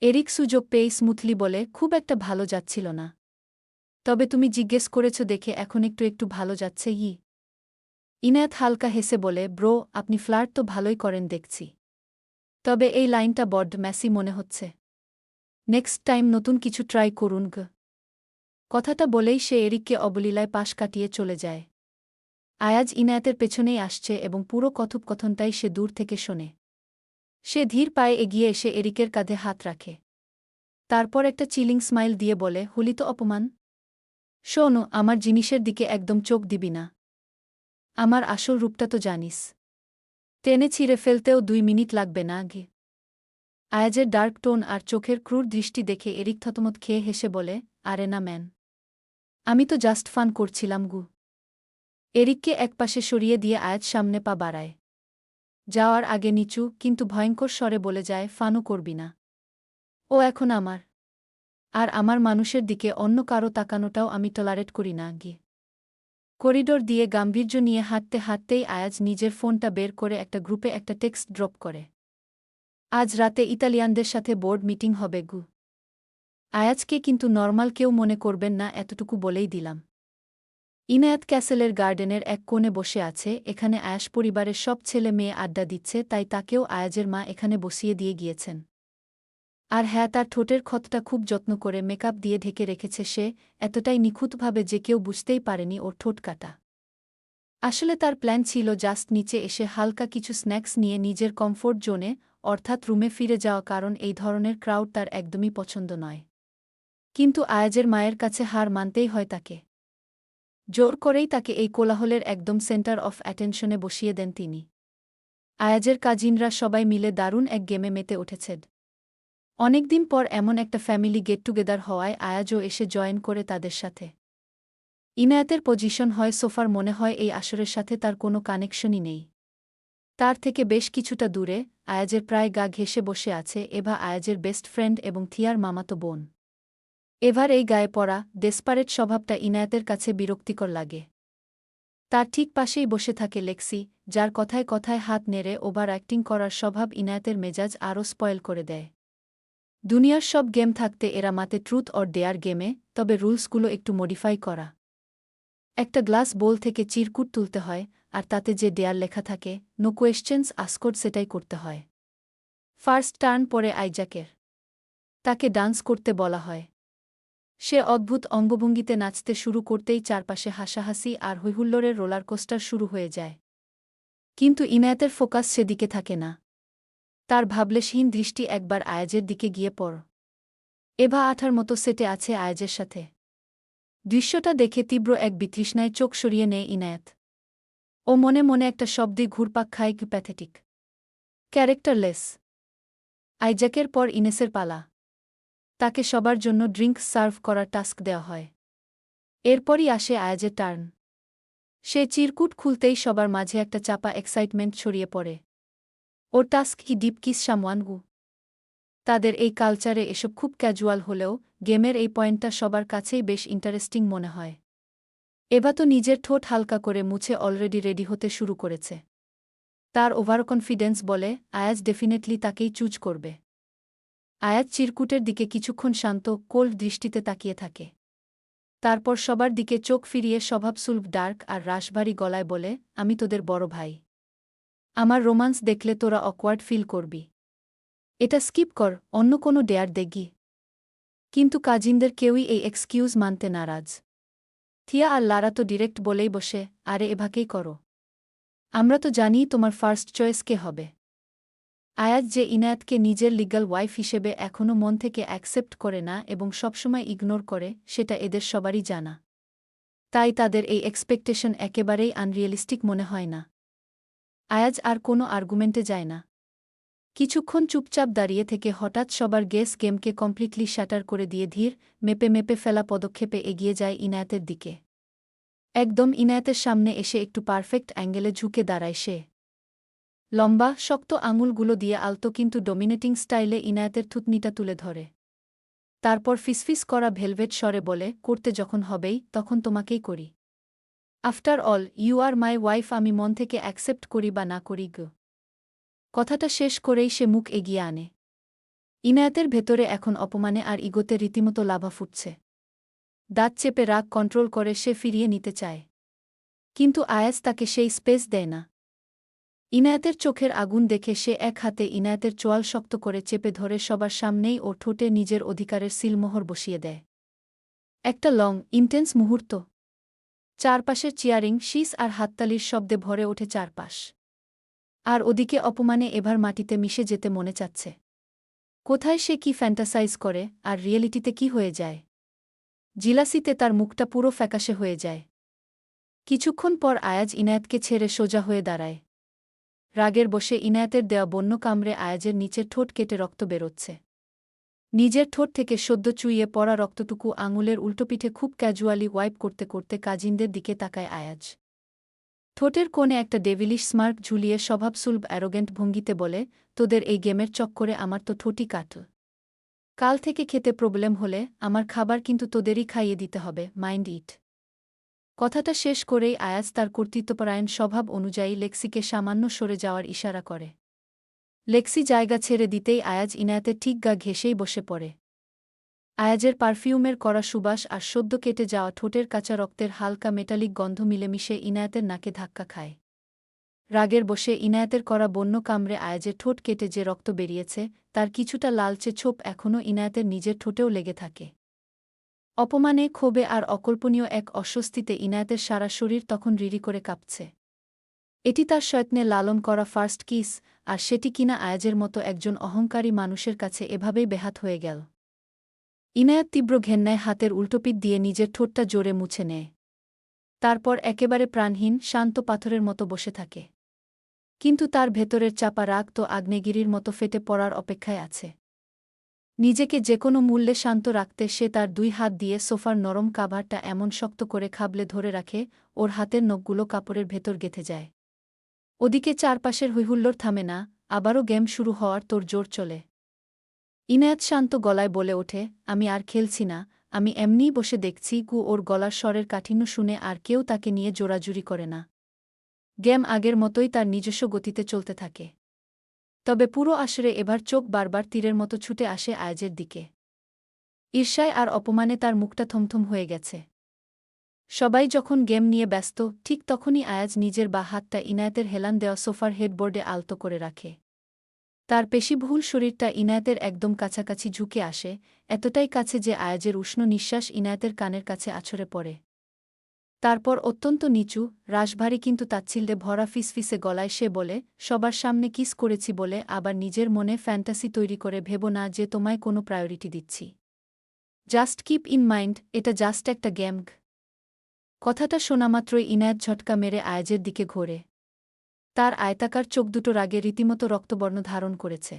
S1: এরিক সুযোগ পেয়ে স্মুথলি বলে, খুব একটা ভালো যাচ্ছিল না। তবে তুমি জিজ্ঞেস করেছ দেখে এখন একটু একটু ভালো যাচ্ছে। ইনায়েত হালকা হেসে বলে, ব্রো, আপনি ফ্লার্ট তো ভালোই করেন দেখছি। তবে এই লাইনটা বড্ড ম্যাসি মনে হচ্ছে। নেক্সট টাইম নতুন কিছু ট্রাই করুন গ। কথাটা বলেই সে এরিককে অবলীলায় পাশ কাটিয়ে চলে যায়। আয়াজ ইনায়েতের পেছনেই আসছে এবং পুরো কথোপকথনটাই সে দূর থেকে শোনে। সে ধীর পায়ে এগিয়ে এসে এরিকের কাঁধে হাত রাখে। তারপর একটা চিলিং স্মাইল দিয়ে বলে, হলি তো অপমান? শোনো, আমার জিনিসের দিকে একদম চোখ দিবি না। আমার আসল রূপটা তো জানিস। টেনে ছিঁড়ে ফেলতেও 2 মিনিট লাগবে না গে। আয়াজের ডার্ক টোন আর চোখের ক্রূর দৃষ্টি দেখে এরিক থতমত খেয়ে হেসে বলে, আরে না ম্যান, আমি তো জাস্ট ফান করছিলাম গু। এরিককে একপাশে সরিয়ে দিয়ে আয়াজ সামনে পা বাড়ায়। যাওয়ার আগে নিচু কিন্তু ভয়ঙ্কর স্বরে বলে যায়, ফানও করবি না। ও এখন আমার। আর আমার মানুষের দিকে অন্য কারো তাকানোটাও আমি টলারেট করি না গিয়ে। করিডোর দিয়ে গাম্ভীর্য নিয়ে হাঁটতে হাঁটতেই আয়াজ নিজের ফোনটা বের করে একটা গ্রুপে একটা টেক্সট ড্রপ করে। আজ রাতে ইতালিয়ানদের সাথে বোর্ড মিটিং হবে গু। আয়াজকে কিন্তু নর্মাল কেউ মনে করবেন না, এতটুকু বলেই দিলাম। ইনায়াত ক্যাসেলের গার্ডেনের এক কোণে বসে আছে। এখানে আয়াস পরিবারের সব ছেলে মেয়ে আড্ডা দিচ্ছে, তাই তাকেও আয়াজের মা এখানে বসিয়ে দিয়ে গিয়েছেন। আর হ্যাঁ, তার ঠোঁটের ক্ষতটা খুব যত্ন করে মেকআপ দিয়ে ঢেকে রেখেছে সে, এতটাই নিখুঁতভাবে যে কেউ বুঝতেই পারেনি ওর ঠোঁট কাটা। আসলে তার প্ল্যান ছিল জাস্ট নিচে এসে হালকা কিছু স্ন্যাক্স নিয়ে নিজের কমফোর্ট জোনে অর্থাৎ রুমে ফিরে যাওয়া, কারণ এই ধরনের ক্রাউড তার একদমই পছন্দ নয়। কিন্তু আয়াজের মায়ের কাছে হার মানতেই হয় তাকে। জোর করেই তাকে এই কোলাহলের একদম সেন্টার অফ অ্যাটেনশনে বসিয়ে দেন তিনি। আয়াজের কাজিনরা সবাই মিলে দারুণ এক গেমে মেতে উঠেছে। অনেকদিন পর এমন একটা ফ্যামিলি গেট টুগেদার হওয়ায় আয়াজও এসে জয়েন করে তাদের সাথে। ইনায়াতের পজিশন হয় সোফার, মনে হয় এই আসরের সাথে তার কোনো কানেকশনই নেই। তার থেকে বেশ কিছুটা দূরে আয়াজের প্রায় গা ঘেঁষে বসে আছে এভা, আয়াজের বেস্ট ফ্রেন্ড এবং থিয়ার মামাতো বোন। এভার এই গায়ে পড়া ডেসপারেট স্বভাবটা ইনায়াতের কাছে বিরক্তিকর লাগে। তার ঠিক পাশেই বসে থাকে লেক্সি, যার কথায় কথায় হাত নেড়ে ওভার অ্যাক্টিং করার স্বভাব ইনায়াতের মেজাজ আরও স্পয়েল করে দেয়। দুনিয়ার সব গেম থাকতে এরা মাতে ট্রুথ অর ডেয়ার গেমে, তবে রুলসগুলো একটু মডিফাই করা। একটা গ্লাস বোল থেকে চিরকুট তুলতে হয়, আর তাতে যে ডেয়ার লেখা থাকে, নো কোয়েশ্চেন্স আস্কড, সেটাই করতে হয়। ফার্স্ট টার্ন পরে আইজাকের। তাকে ডান্স করতে বলা হয়। সে অদ্ভুত অঙ্গভঙ্গিতে নাচতে শুরু করতেই চারপাশে হাসাহাসি আর হৈহুল্লোড়ের রোলারকোস্টার শুরু হয়ে যায়। কিন্তু ইনায়াতের ফোকাস সেদিকে থাকে না। তার ভাবলেশহীন দৃষ্টি একবার আয়াজের দিকে গিয়ে পড়। এভা আঠার মতো সেটে আছে আয়াজের সাথে। দৃশ্যটা দেখে তীব্র এক বিতৃষ্ণায় চোখ সরিয়ে নেয় ইনায়াত। ও মনে মনে একটা শব্দে ঘুরপাক খায়, কি প্যাথেটিক, ক্যারেক্টারলেস। আইজাকের পর ইনেসের পালা। তাকে সবার জন্য ড্রিঙ্ক সার্ভ করার টাস্ক দেওয়া হয়। এরপরই আসে আয়াজের টার্ন। সে চিরকুট খুলতেই সবার মাঝে একটা চাপা এক্সাইটমেন্ট ছড়িয়ে পড়ে। ওর টাস্ক কি ডিপ কিস সামওয়ান গু। তাদের এই কালচারে এসব খুব ক্যাজুয়াল হলেও গেমের এই পয়েন্টটা সবার কাছেই বেশ ইন্টারেস্টিং মনে হয়। এভা তো নিজের ঠোঁট হালকা করে মুছে অলরেডি রেডি হতে শুরু করেছে। তার ওভার কনফিডেন্স বলে আয়াজ ডেফিনেটলি তাকেই চুজ করবে। আয়াজ চিরকুটের দিকে কিছুক্ষণ শান্ত কোল্ড দৃষ্টিতে তাকিয়ে থাকে। তারপর সবার দিকে চোখ ফিরিয়ে স্বভাবসুলভ ডার্ক আর রাশভারী গলায় বলে, আমি তোদের বড় ভাই। আমার রোমান্স দেখলে তোরা অকওয়ার্ড ফিল করবি। এটা স্কিপ কর, অন্য কোনো ডেয়ার দেখগি। কিন্তু কাজিনদের কেউই এই এক্সকিউজ মানতে নারাজ। থিয়া আর লারা তো ডিরেক্ট বলেই বসে, আরে এভাকেই করো। আমরা তো জানি তোমার ফার্স্ট চয়েস কে হবে। আয়াজ যে ইনায়াতকে নিজের লিগ্যাল ওয়াইফ হিসেবে এখনও মন থেকে অ্যাকসেপ্ট করে না এবং সবসময় ইগনোর করে, সেটা এদের সবারই জানা। তাই তাদের এই এক্সপেকটেশন একেবারেই আনরিয়েলিস্টিক মনে হয় না। আয়াজ আর কোনো আর্গুমেন্টে যায় না। কিছুক্ষণ চুপচাপ দাঁড়িয়ে থেকে হঠাৎ সবার গেস গেমকে কমপ্লিটলি শ্যাটার করে দিয়ে ধীর মেপে মেপে ফেলা পদক্ষেপে এগিয়ে যায় ইনায়াতের দিকে। একদম ইনায়াতের সামনে এসে একটু পারফেক্ট অ্যাঙ্গেলে ঝুঁকে দাঁড়ায় সে। লম্বা শক্ত আঙুলগুলো দিয়ে আলতো কিন্তু ডমিনেটিং স্টাইলে ইনায়াতের থুতনিটা তুলে ধরে। তারপর ফিসফিস করা ভেলভেট স্বরে বলে, করতে যখন হবেই তখন তোমাকেই করি। After all you are my wife, আমি মন থেকে অ্যাকসেপ্ট করি বা না করি গো। কথাটা শেষ করেই সে মুখ এগিয়ে আনে। ইনায়াতের ভেতরে এখন অপমানে আর ইগোতে রীতিমতো লাভা ফুটছে। দাঁত চেপে রাগ কন্ট্রোল করে সে ফিরিয়ে নিতে চায়। কিন্তু আয়াজ তাকে সেই স্পেস দেয় না। ইনায়াতের চোখের আগুন দেখে সে এক হাতে ইনায়াতের চোয়াল শক্ত করে চেপে ধরে সবার সামনেই ওর ঠোঁটে নিজের অধিকারের সিলমোহর বসিয়ে দেয়। একটা লং ইন্টেন্স মুহূর্ত। চারপাশের চিয়ারিং শীস আর হাততালির শব্দে ভরে ওঠে চারপাশ। আর ওদিকে অপমানে এবার মাটিতে মিশে যেতে মনে চাচ্ছে। কোথায় সে কি ফ্যান্টাসাইজ করে আর রিয়েলিটিতে কি হয়ে যায়। জিলাসিতে তার মুখটা পুরো ফ্যাকাশে হয়ে যায়। কিছুক্ষণ পর আয়াজ ইনায়াতকে ছেড়ে সোজা হয়ে দাঁড়ায়। রাগের বসে ইনায়াতের দেওয়া বন্য কামড়ে আয়াজের নিচের ঠোঁট কেটে রক্ত বেরোচ্ছে। নিজের ঠোঁট থেকে সদ্য চুইয়ে পড়া রক্তটুকু আঙুলের উল্টোপিঠে খুব ক্যাজুয়ালি ওয়াইপ করতে করতে কাজিনদের দিকে তাকায় আয়াজ। ঠোঁটের কোণে একটা ডেভিলিশ স্মার্ট ঝুলিয়ে স্বভাবসুলভ অ্যারোগেন্ট ভঙ্গিতে বলে, তোদের এই গেমের চক্করে আমার তো ঠোঁটই কাটল। কাল থেকে খেতে প্রবলেম হলে আমার খাবার কিন্তু তোদেরই খাইয়ে দিতে হবে, মাইন্ড ইট। কথাটা শেষ করেই আয়াজ তার কর্তৃত্বপরায়ণ স্বভাব অনুযায়ী লেক্সিকে সামান্য সরে যাওয়ার ইশারা করে। লেক্সি জায়গা ছেড়ে দিতেই আয়াজ ইনায়াতের ঠিক গা ঘেঁষেই বসে পড়ে। আয়াজের পারফিউমের কড়া সুবাস আর সদ্য কেটে যাওয়া ঠোঁটের কাঁচা রক্তের হালকা মেটালিক গন্ধ মিলেমিশে ইনায়াতের নাকে ধাক্কা খায়। রাগের বসে ইনায়াতের করা বন্য কামড়ে আয়াজের ঠোঁট কেটে যে রক্ত বেরিয়েছে তার কিছুটা লালচে ছোপ এখনও ইনায়াতের নিজের ঠোঁটেও লেগে থাকে। অপমানে, ক্ষোভে আর অকল্পনীয় এক অস্বস্তিতে ইনায়াতের সারা শরীর তখন রিরি করে কাঁপছে। এটি তার সয়ত্নে লালন করা ফার্স্ট কিস, আর সেটি কিনা আয়াজের মতো একজন অহংকারী মানুষের কাছে এভাবেই বেহাত হয়ে গেল। ইনায়াত তীব্র ঘেন্নায় হাতের উল্টোপিঠ দিয়ে নিজের ঠোঁটটা জোরে মুছে নেয়। তারপর একেবারে প্রাণহীন, শান্ত পাথরের মতো বসে থাকে। কিন্তু তার ভেতরের চাপা রাগ তো আগ্নেয়গিরির মতো ফেটে পড়ার অপেক্ষায় আছে। নিজেকে যেকোনো মূল্যে শান্ত রাখতে সে তার 2 হাত দিয়ে সোফার নরম কাভারটা এমন শক্ত করে খাবলে ধরে রাখে ওর হাতের নখগুলো কাপড়ের ভেতর গেঁথে যায়। ওদিকে চারপাশের হৈহুল্লোড় থামে না, আবারও গেম শুরু হওয়ার তোড়জোড় চলে। ইনায়াত শান্ত গলায় বলে ওঠে, আমি আর খেলছি না, আমি এমনিই বসে দেখছি। ওর গলার স্বরের কাঠিন্য শুনে আর কেউ তাকে নিয়ে জোরাজুরি করে না। গেম আগের মতোই তার নিজস্ব গতিতে চলতে থাকে। তবে পুরো আসরে এবার চোখ বারবার তীরের মতো ছুটে আসে আয়াজের দিকে। ঈর্ষায় আর অপমানে তার মুখটা থমথম হয়ে গেছে। সবাই যখন গেম নিয়ে ব্যস্ত, ঠিক তখনই আয়াজ নিজের বা হাতটা ইনায়াতের হেলান দেওয়া সোফার হেডবোর্ডে আলতো করে রাখে। তার পেশিবহুল শরীরটা ইনায়াতের একদম কাছাকাছি ঝুঁকে আসে, এতটাই কাছে যে আয়াজের উষ্ণ নিঃশ্বাস ইনায়াতের কানের কাছে আছড়ে পড়ে। তারপর অত্যন্ত নিচু, রাশভারী কিন্তু তাচ্ছিল্যে ভরা ফিসফিসে গলায় সে বলে, সবার সামনে কিস করেছি বলে আবার নিজের মনে ফ্যান্টাসি তৈরি করে ভেবো না যে তোমায় কোনো প্রায়োরিটি দিচ্ছি। জাস্ট কিপ ইন মাইন্ড, এটা জাস্ট একটা গেম। কথাটা শোনামাত্রই ইনায়াত ঝটকা মেরে আয়াজের দিকে ঘোরে। তার আয়তাকার চোখ দুটো রাগে রীতিমতো রক্তবর্ণ ধারণ করেছে।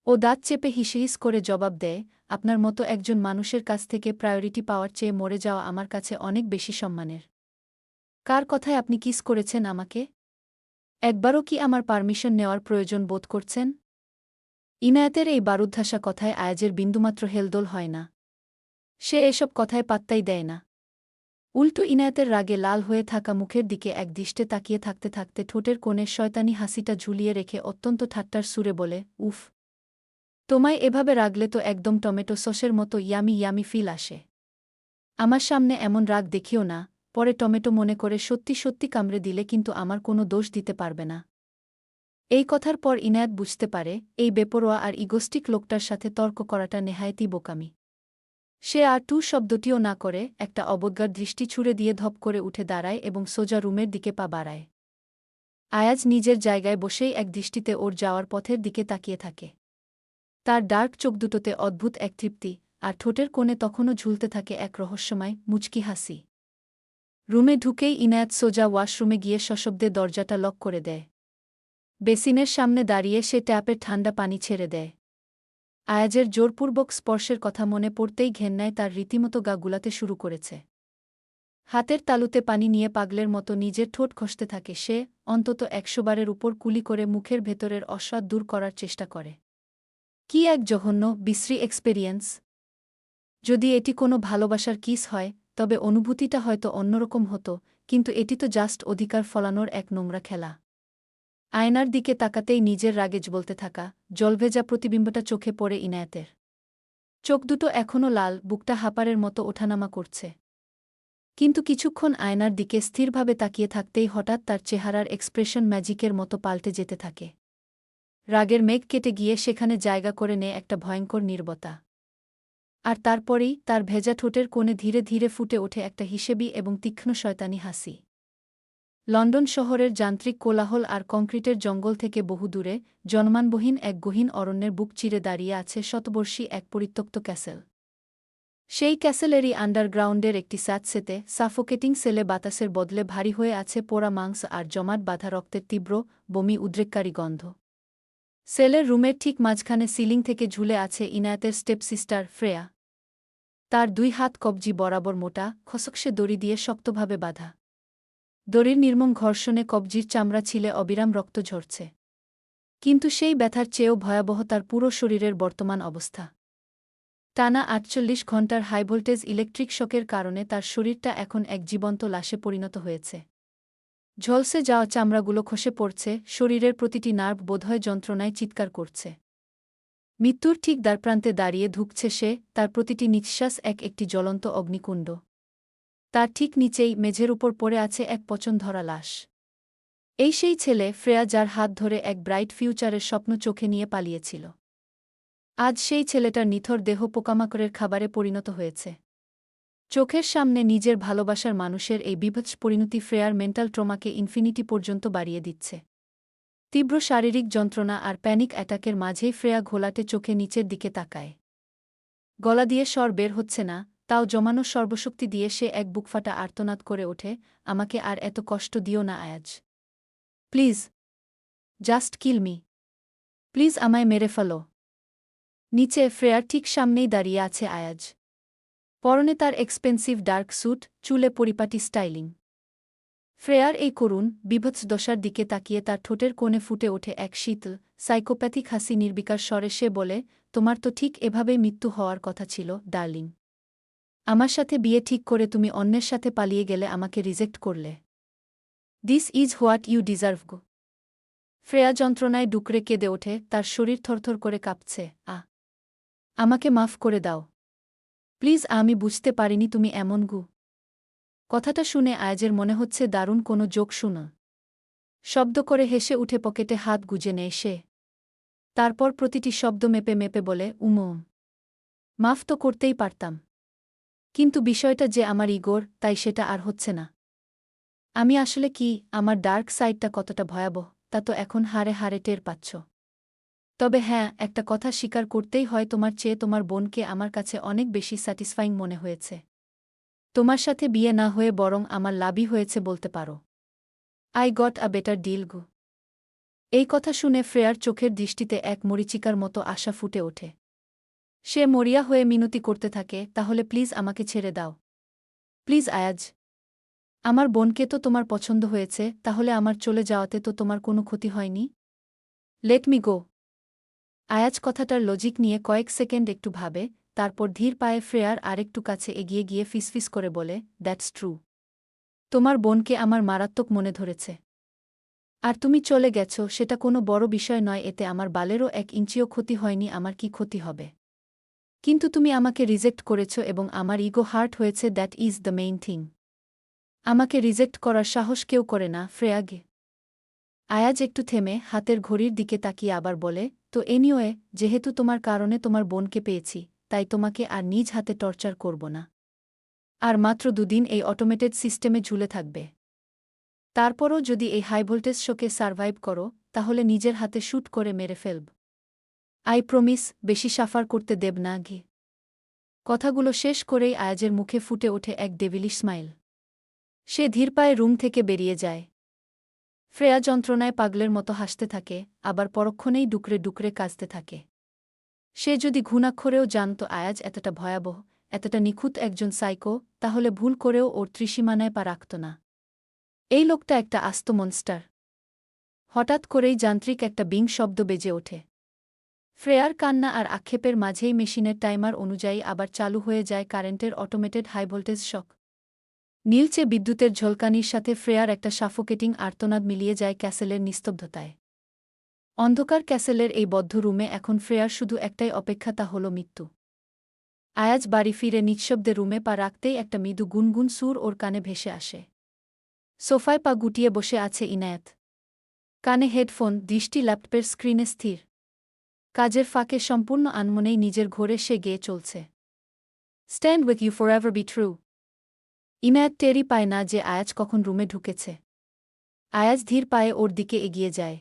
S1: ও দাঁত চেপে হিসহিস করে জবাব দেয়, আপনার মতো একজন মানুষের কাছ থেকে প্রায়োরিটি পাওয়ার চেয়ে মরে যাওয়া আমার কাছে অনেক বেশি সম্মানের। কার কথায় আপনি কিস করেছেন আমাকে? একবারও কি আমার পারমিশন নেওয়ার প্রয়োজন বোধ করছেন? ইনায়াতের এই বারুদ্ধাসা কথায় আয়াজের বিন্দুমাত্র হেলদোল হয় না। সে এসব কথায় পাত্তাই দেয় না। উল্টো ইনায়াতের রাগে লাল হয়ে থাকা মুখের দিকে একদৃষ্টে তাকিয়ে থাকতে থাকতে ঠোঁটের কোণে শয়তানি হাসিটা ঝুলিয়ে রেখে অত্যন্ত ঠাট্টার সুরে বলে, উফ, তোমায় এভাবে রাগলে তো একদম টমেটো সসের মতো ইয়ামি ইয়ামি ফিল আসে। আমার সামনে এমন রাগ দেখিও না, পরে টমেটো মনে করে সত্যি সত্যি কামড়ে দিলে কিন্তু আমার কোনো দোষ দিতে পারবে না। এই কথার পর ইনায়াত বুঝতে পারে, এই বেপরোয়া আর ইগোস্টিক লোকটার সাথে তর্ক করাটা নেহায়েতই বোকামি। সে আর টু শব্দটিও না করে একটা অবজ্ঞার দৃষ্টি ছুড়ে দিয়ে ধপ করে উঠে দাঁড়ায় এবং সোজা রুমের দিকে পা বাড়ায়। আয়াজ নিজের জায়গায় বসেই এক দৃষ্টিতে ওর যাওয়ার পথের দিকে তাকিয়ে থাকে। তার ডার্ক চোখ দুটোতে অদ্ভুত এক তৃপ্তি, আর ঠোঁটের কোণে তখনও ঝুলতে থাকে এক রহস্যময়, মুচকি হাসি। রুমে ঢুকেই ইনায়াত সোজা ওয়াশরুমে গিয়ে সশব্দে দরজাটা লক করে দেয়। বেসিনের সামনে দাঁড়িয়ে সে ট্যাপের ঠান্ডা পানি ছেড়ে দেয়। আয়াজের জোরপূর্বক স্পর্শের কথা মনে পড়তেই ঘেন্নায় তার রীতিমতো গা গুলাতে শুরু করেছে। হাতের তালুতে পানি নিয়ে পাগলের মতো নিজের ঠোঁট ঘষতে থাকে সে, অন্তত 100 বারের উপর কুলি করে মুখের ভেতরের অস্বাদ দূর করার চেষ্টা করে। কি এক জঘন্য, বিশ্রী এক্সপেরিয়েন্স! যদি এটি কোনো ভালোবাসার কিস হয়, তবে অনুভূতিটা হয়তো অন্যরকম হতো, কিন্তু এটি তো জাস্ট অধিকার ফলানোর এক নোংরা খেলা। আয়নার দিকে তাকাতেই নিজের রাগে জ্বলতে থাকা, জলভেজা প্রতিবিম্বটা চোখে পড়ে ইনায়াতের। চোখ দুটো এখনও লাল, বুকটা হাঁপারের মতো ওঠানামা করছে। কিন্তু কিছুক্ষণ আয়নার দিকে স্থিরভাবে তাকিয়ে থাকতেই হঠাৎ তার চেহারার এক্সপ্রেশন ম্যাজিকের মতো পাল্টে যেতে থাকে। রাগের মেঘ কেটে গিয়ে সেখানে জায়গা করে নেয় একটা ভয়ঙ্কর নীরবতা। আর তারপরেই তার ভেজা ঠোঁটের কোণে ধীরে ধীরে ফুটে ওঠে একটা হিসেবি এবং তীক্ষ্ণ শয়তানি হাসি। লন্ডন শহরের যান্ত্রিক কোলাহল আর কংক্রিটের জঙ্গল থেকে বহু দূরে, জনমানবহীন এক গহীন অরণ্যের বুক চিরে দাঁড়িয়ে আছে শতবর্ষী এক পরিত্যক্ত ক্যাসেল। সেই ক্যাসেলেরই আন্ডারগ্রাউন্ডের একটি স্যাঁতসেঁতে, সাফোকেটিং সেলে বাতাসের বদলে ভারী হয়ে আছে পোড়া মাংস আর জমাট বাঁধা রক্তের তীব্র, বমি উদ্রেককারী গন্ধ। সেলের রুমের ঠিক মাঝখানে সিলিং থেকে ঝুলে আছে ইনায়াতের স্টেপসিস্টার ফ্রেয়া। তার 2 হাত কবজি বরাবর মোটা, খসখসে দড়ি দিয়ে শক্তভাবে বাঁধা। দড়ির নির্মম ঘর্ষণে কবজির চামড়া ছিলে অবিরাম রক্ত ঝরছে। কিন্তু সেই ব্যথার চেয়েও ভয়াবহ তার পুরো শরীরের বর্তমান অবস্থা। টানা ৪৮ ঘণ্টার হাইভোল্টেজ ইলেকট্রিক শকের কারণে তার শরীরটা এখন এক জীবন্ত লাশে পরিণত হয়েছে। ঝলসে যাওয়া চামড়াগুলো খসে পড়ছে, শরীরের প্রতিটি নার্ভ বোধহয় যন্ত্রণায় চিৎকার করছে। মৃত্যুর ঠিক দ্বারপ্রান্তে দাঁড়িয়ে ধুঁকছে সে, তার প্রতিটি নিঃশ্বাস একটি জ্বলন্ত অগ্নিকুণ্ড। তার ঠিক নিচেই মেঝের উপর পড়ে আছে এক পচন ধরা লাশ। এই সেই ছেলে ফ্রেয়া, যার হাত ধরে এক ব্রাইট ফিউচারের স্বপ্ন চোখে নিয়ে পালিয়েছিল। আজ সেই ছেলেটার নিথর দেহ পোকামাকড়ের খাবারে পরিণত হয়েছে। চোখের সামনে নিজের ভালোবাসার মানুষের এই বিভৎস পরিণতি ফ্রেয়ার মেন্টাল ট্রমাকে ইনফিনিটি পর্যন্ত বাড়িয়ে দিচ্ছে। তীব্র শারীরিক যন্ত্রণা আর প্যানিক অ্যাটাকের মাঝেই ফ্রেয়া ঘোলাটে চোখে নিচের দিকে তাকায়। গলা দিয়ে স্বর বের হচ্ছে না, তাও জমানো সর্বশক্তি দিয়ে সে এক বুকফাটা আর্তনাদ করে ওঠে, আমাকে আর এত কষ্ট দিও না Ayaz. Please, just kill me. Please আমায় মেরে ফেলো। নিচে ফ্রেয়ার ঠিক সামনেই দাঁড়িয়ে আছে আয়াজ। পরনে তার এক্সপেন্সিভ ডার্ক স্যুট, চুলে পরিপাটি স্টাইলিং। ফ্রেয়ার এই করুণ, বিভৎস দশার দিকে তাকিয়ে তার ঠোঁটের কোণে ফুটে ওঠে এক শীতল, সাইকোপ্যাথিক হাসি। নির্বিকার স্বরে সে বলে, তোমার তো ঠিক এভাবেই মৃত্যু হওয়ার কথা ছিল, ডার্লিং। আমার সাথে বিয়ে ঠিক করে তুমি অন্যের সাথে পালিয়ে গেলে, আমাকে রিজেক্ট করলে। This is what you deserve গো। ফ্রেয়া যন্ত্রণায় ডুকরে কেঁদে ওঠে, তার শরীর থরথর করে কাঁপছে। আমাকে মাফ করে দাও প্লিজ, আমি বুঝতে পারিনি তুমি এমন গু। কথাটা শুনে আয়াজের মনে হচ্ছে দারুণ কোনো জোক শুনো। শব্দ করে হেসে উঠে পকেটে হাত গুজে নেয় সে। তারপর প্রতিটি শব্দ মেপে মেপে বলে, মাফ তো করতেই পারতাম, কিন্তু বিষয়টা যে আমার ইগোর, তাই সেটা আর হচ্ছে না। আমি আসলে কি, আমার ডার্ক সাইডটা কতটা ভয়াবহ তা তো এখন হাড়ে হাড়ে টের পাচ্ছ। তবে হ্যাঁ, একটা কথা স্বীকার করতেই হয়, তোমার চেয়ে তোমার বোনকে আমার কাছে অনেক বেশি স্যাটিসফাইং মনে হয়েছে। তোমার সাথে বিয়ে না হয়ে বরং আমার লাভই হয়েছে বলতে পারো। I got a better deal গো। এই কথা শুনে ফ্রেয়ার চোখের দৃষ্টিতে এক মরীচিকার মতো আশা ফুটে ওঠে। সে মরিয়া হয়ে মিনতি করতে থাকে, তাহলে প্লিজ আমাকে ছেড়ে দাও। প্লিজ আয়াজ। আমার বোনকে তো তোমার পছন্দ হয়েছে, তাহলে আমার চলে যাওয়াতে তো তোমার কোনো ক্ষতি হয়নি। Let me go. আয়াজ কথাটার লজিক নিয়ে কয়েক সেকেন্ড একটু ভাবে, তারপর ধীর পায়ে ফ্রেয়ার আরেকটু কাছে এগিয়ে গিয়ে ফিসফিস করে বলে, দ্যাটস ট্রু। তোমার বোনকে আমার মারাত্মক মনে ধরেছে। আর তুমি চলে গেছ, সেটা কোনো বড় বিষয় নয়, এতে আমার বালেরও 1 ইঞ্চিও ক্ষতি হয়নি। আমার কি ক্ষতি হবে? কিন্তু তুমি আমাকে রিজেক্ট করেছ এবং আমার ইগো হার্ট হয়েছে, that is the main thing. আমাকে রিজেক্ট করার সাহস কেউ করে না, ফ্রেয়াগে। আয়াজ একটু থেমে হাতের ঘড়ির দিকে তাকিয়ে আবার বলে, তো এনিওয়ে, যেহেতু তোমার কারণে তোমার বোনকে পেয়েছি, তাই তোমাকে আর নিজ হাতে টর্চার করব না। আর মাত্র 2 দিন এই অটোমেটেড সিস্টেমে ঝুলে থাকবে। তারপরও যদি এই হাইভোল্টেজ শোকে সারভাইভ করো, তাহলে নিজের হাতে শ্যুট করে মেরে ফেলব। আই প্রমিস, বেশি সাফার করতে দেব না গে। কথাগুলো শেষ করেই আয়াজের মুখে ফুটে ওঠে এক ডেভিলিশ স্মাইল। সে ধীর পায়ে রুম থেকে বেরিয়ে যায়। ফ্রেয়া যন্ত্রণায় পাগলের মতো হাসতে থাকে, আবার পরক্ষণেই ডুকরে ডুকরে কাঁদতে থাকে। সে যদি ঘুণাক্ষরেও জানত আয়াজ এতটা ভয়াবহ, এতটা নিখুঁত একজন সাইকো, তাহলে ভুল করেও ওর ত্রিসীমানায় পা রাখত না। এই লোকটা একটা আস্ত মনস্টার। হঠাৎ করেই যান্ত্রিক একটা বিং শব্দ বেজে ওঠে। ফ্রেয়ার কান্না আর আক্ষেপের মাঝেই মেশিনের টাইমার অনুযায়ী আবার চালু হয়ে যায় কারেন্টের অটোমেটেড হাইভোল্টেজ শক। নীলচে বিদ্যুতের ঝলকানির সাথে ফ্রেয়ার একটা সাফোকেটিং আর্তনাদ মিলিয়ে যায় ক্যাসেলের নিস্তব্ধতায়। অন্ধকার ক্যাসেলের এই বদ্ধ রুমে এখন ফ্রেয়ার শুধু একটাই অপেক্ষা, তা হল মৃত্যু। আয়াজ বাড়ি ফিরে নিঃশব্দে রুমে পা রাখতেই একটা মৃদু গুনগুন সুর ওর কানে ভেসে আসে। সোফায় পা গুটিয়ে বসে আছে ইনায়েত। কানে হেডফোন, দৃষ্টি ল্যাপটপের স্ক্রিনে স্থির। কাজের ফাঁকে সম্পূর্ণ আনমনেই নিজের ঘোরে সে গেয়ে চলছে, stand with you forever be true. Inayat টেরই পায় না যে আয়াজ কখন রুমে ঢুকেছে। আয়াজ ধীর পায়ে ওর দিকে এগিয়ে যায়।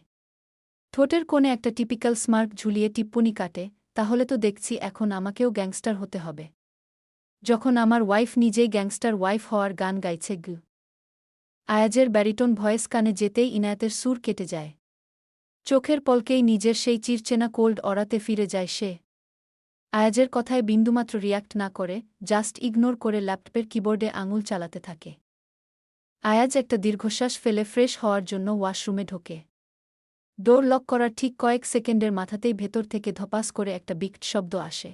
S1: ঠোঁটের কোণে একটা টিপিক্যাল স্মার্ট ঝুলিয়ে টিপ্পনি কাটে, তাহলে তো দেখছি এখন আমাকেও গ্যাংস্টার হতে হবে। যখন আমার ওয়াইফ নিজেই গ্যাংস্টার ওয়াইফ হওয়ার গান গাইছে গু। আয়াজের ব্যারিটোন ভয়েস কানে যেতেই ইনায়েতের সুর কেটে যায়। চোখের পলকেই নিজের সেই চিরচেনা কোল্ড অরাতে ফিরে যায় সে। আয়াজের কথায় বিন্দুমাত্র রিয়াক্ট না করে, জাস্ট ইগনোর করে ল্যাপটপের কিবোর্ডে আঙুল চালাতে থাকে। আয়াজ একটা দীর্ঘশ্বাস ফেলে ফ্রেশ হওয়ার জন্য ওয়াশরুমে ঢোকে। ডোর লক করার ঠিক কয়েক সেকেন্ডের মাথাতেই ভেতর থেকে ধপাস করে একটা বিকট শব্দ আসে।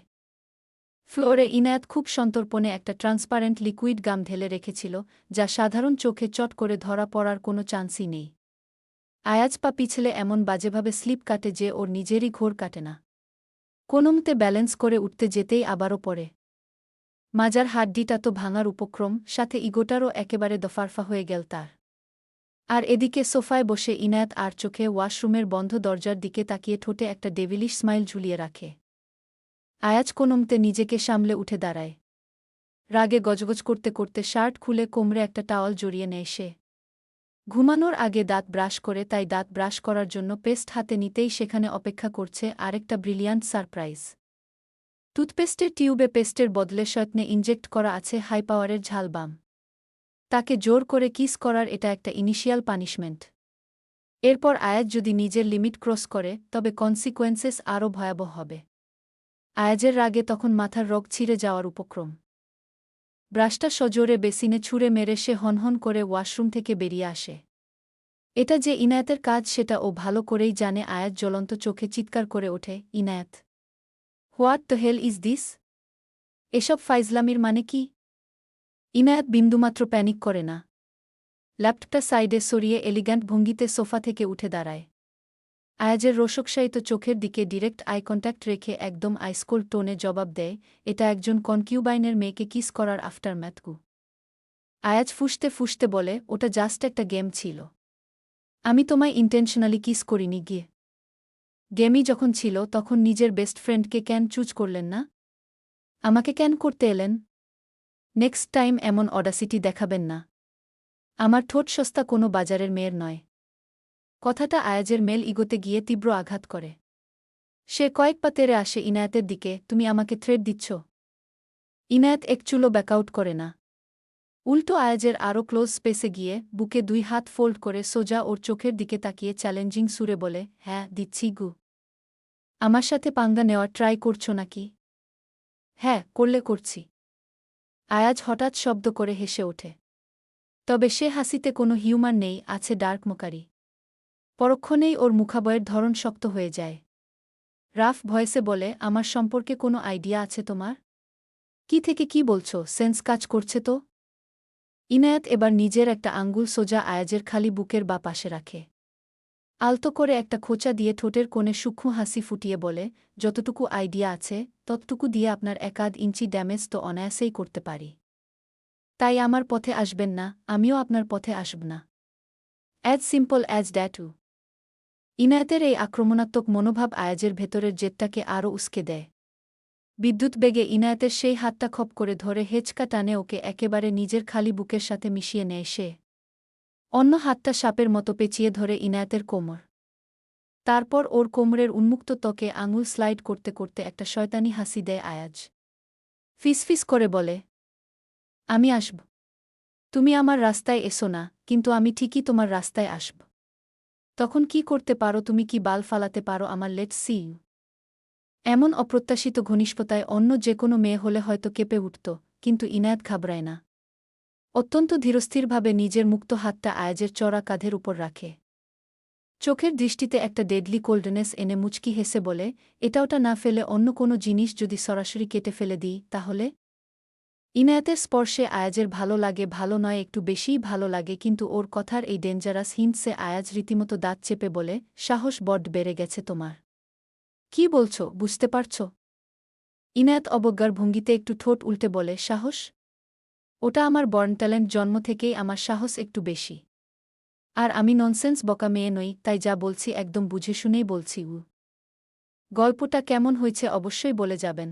S1: ফ্লোরে ইনায়েত খুব সন্তর্পণে একটা ট্রান্সপারেন্ট লিকুইড গাম ঢেলে রেখেছিল, যা সাধারণ চোখে চট করে ধরা পড়ার কোনো চান্সই নেই। আয়াজ পা পিছলে এমন বাজেভাবে স্লিপ কাটে যে ওর নিজেরই ঘোর কাটে না। কোনোমতে ব্যালেন্স করে উঠতে যেতেই আবারও পড়ে। মাজার হাড্ডিটা তো ভাঙার উপক্রম, সাথে ইগোটারও একেবারে দফারফা হয়ে গেল তার। আর এদিকে সোফায় বসে ইনায়েত আর চোখে ওয়াশরুমের বন্ধ দরজার দিকে তাকিয়ে ঠোঁটে একটা ডেভিলিশ স্মাইল ঝুলিয়ে রাখে। আয়াজ কোনোমতে নিজেকে সামলে উঠে দাঁড়ায়। রাগে গজগজ করতে করতে শার্ট খুলে কোমরে একটা টাওয়াল জড়িয়ে নেয় সে। ঘুমানোর আগে দাঁত ব্রাশ করে, তাই দাঁত ব্রাশ করার জন্য পেস্ট হাতে নিতেই সেখানে অপেক্ষা করছে আরেকটা ব্রিলিয়ান্ট সারপ্রাইজ। টুথপেস্টের টিউবে পেস্টের বদলে শয়তনে ইনজেক্ট করা আছে হাই পাওয়ারের ঝালবাম। তাকে জোর করে কিস করার এটা একটা ইনিশিয়াল পানিশমেন্ট। এরপর আয়াজ যদি নিজের লিমিট ক্রস করে, তবে কনসিকোয়েন্সেস আরও ভয়াবহ হবে। আয়াজের রাগে তখন মাথার রগ ছিঁড়ে যাওয়ার উপক্রম। ব্রাশটা সজোরে বেসিনে ছুঁড়ে মেরে সে হনহন করে ওয়াশরুম থেকে বেরিয়ে আসে। এটা যে ইনায়েতের কাজ সেটা ও ভালো করেই জানে। আয়াজ জ্বলন্ত চোখে চিৎকার করে ওঠে, Inayat! What the hell is this? এসব ফাইজলামির মানে কি? ইনায়েত বিন্দুমাত্র প্যানিক করে না। ল্যাপটপটা সাইডে সরিয়ে এলিগ্যান্ট ভঙ্গিতে সোফা থেকে উঠে দাঁড়ায়। আয়াজের রোষকশায়িত চোখের দিকে ডিরেক্ট আই কন্ট্যাক্ট রেখে একদম আইসকোল্ড টোনে জবাব দেয়, এটা একজন কনকিউবাইনের মেয়েকে কিস করার আফটারম্যাথকু। আয়াজ ফুঁসতে ফুঁসতে বলে, ওটা জাস্ট একটা গেম ছিল। আমি তোমায় ইন্টেনশনালি কিস করিনি গিয়ে। গেমই যখন ছিল তখন নিজের বেস্ট ফ্রেন্ডকে কেন চুজ করলেন না? আমাকে কেন করতে এলেন? নেক্সট টাইম এমন অডাসিটি দেখাবেন না। আমার ঠোঁট সস্তা কোনো বাজারের মেয়ের নয়। কথাটা আয়াজের মেল ইগোতে গিয়ে তীব্র আঘাত করে। সে কয়েক পা তেরে আসে ইনায়েতের দিকে, তুমি আমাকে থ্রেট দিচ্ছ? ইনায়েত এক চুলো ব্যাকআউট করে না। উল্টো আয়াজের আরও ক্লোজ স্পেসে গিয়ে বুকে 2 হাত ফোল্ড করে সোজা ওর চোখের দিকে তাকিয়ে চ্যালেঞ্জিং সুরে বলে, হ্যাঁ দিচ্ছি গু। আমার সাথে পাঙ্গা নেওয়ার ট্রাই করছো নাকি? হ্যাঁ, করলে করছি। আয়াজ হঠাৎ শব্দ করে হেসে ওঠে। তবে সে হাসিতে কোনো হিউমার নেই, আছে ডার্ক মোকারি। পরক্ষণেই ওর মুখাবয়ের ধরন শক্ত হয়ে যায়। রাফ ভয়েসে বলে, আমার সম্পর্কে কোনো আইডিয়া আছে তোমার? কি থেকে কি বলছো? সেন্স কাজ করছে তো? ইনায়েত এবার নিজের একটা আঙ্গুল সোজা আয়াজের খালি বুকের বা পাশে রাখে। আলতো করে একটা খোঁচা দিয়ে ঠোঁটের কোণে সূক্ষ্ম হাসি ফুটিয়ে বলে, যতটুকু আইডিয়া আছে ততটুকু দিয়ে আপনার 1-1 ইঞ্চি ড্যামেজ তো অনায়াসেই করতে পারি। তাই আমার পথে আসবেন না, আমিও আপনার পথে আসব না। As simple as that. ইনায়েতের এই আক্রমণাত্মক মনোভাব আয়াজের ভেতরের জেদটাকে আরও উস্কে দেয়। বিদ্যুৎ বেগে ইনায়েতের সেই হাতটা খপ করে ধরে হেঁচকা টানে ওকে একেবারে নিজের খালি বুকের সাথে মিশিয়ে নেয় সে। অন্য হাতটা সাপের মতো পেঁচিয়ে ধরে ইনায়েতের কোমর। তারপর ওর কোমরের উন্মুক্ত ত্বকে আঙুল স্লাইড করতে করতে একটা শয়তানি হাসি দেয় আয়াজ। ফিসফিস করে বলে, আমি আসব। তুমি আমার রাস্তায় এসো না, কিন্তু আমি ঠিকই তোমার রাস্তায় আসব। তখন কি করতে পারো তুমি? কি বাল ফালাতে পারো আমার? Let's see you. এমন অপ্রত্যাশিত ঘনিষ্ঠতায় অন্য যে কোনো মেয়ে হলে হয়তো কেঁপে উঠত, কিন্তু ইনায়েত ঘাবড়ায় না। অত্যন্ত ধীরস্থিরভাবে নিজের মুক্ত হাতটা আয়াজের চড়া কাঁধের উপর রাখে। চোখের দৃষ্টিতে একটা ডেডলি কোল্ডনেস এনে মুচকি হেসে বলে, এটা ওটা না ফেলে অন্য কোনো জিনিস যদি সরাসরি কেটে ফেলে দিই তাহলে? ইনায়েতের স্পর্শে আয়াজের ভালো লাগে, ভালো নয় একটু বেশিই ভালো লাগে, কিন্তু ওর কথার এই ডেঞ্জারাস হিন্টসে আয়াজ রীতিমতো দাঁত চেপে বলে, সাহস বড্ড বেড়ে গেছে তোমার। কি বলছো বুঝতে পারছ? ইনায়েত অবজ্ঞার ভঙ্গিতে একটু ঠোঁট উল্টে বলে, সাহস? ওটা আমার বর্ন ট্যালেন্ট, জন্ম থেকেই আমার সাহস একটু বেশি। আর আমি ননসেন্স বকা মেয়ে নই, তাই যা বলছি একদম বুঝে শুনেই বলছি। গল্পটা কেমন হয়েছে অবশ্যই বলে যাবেন।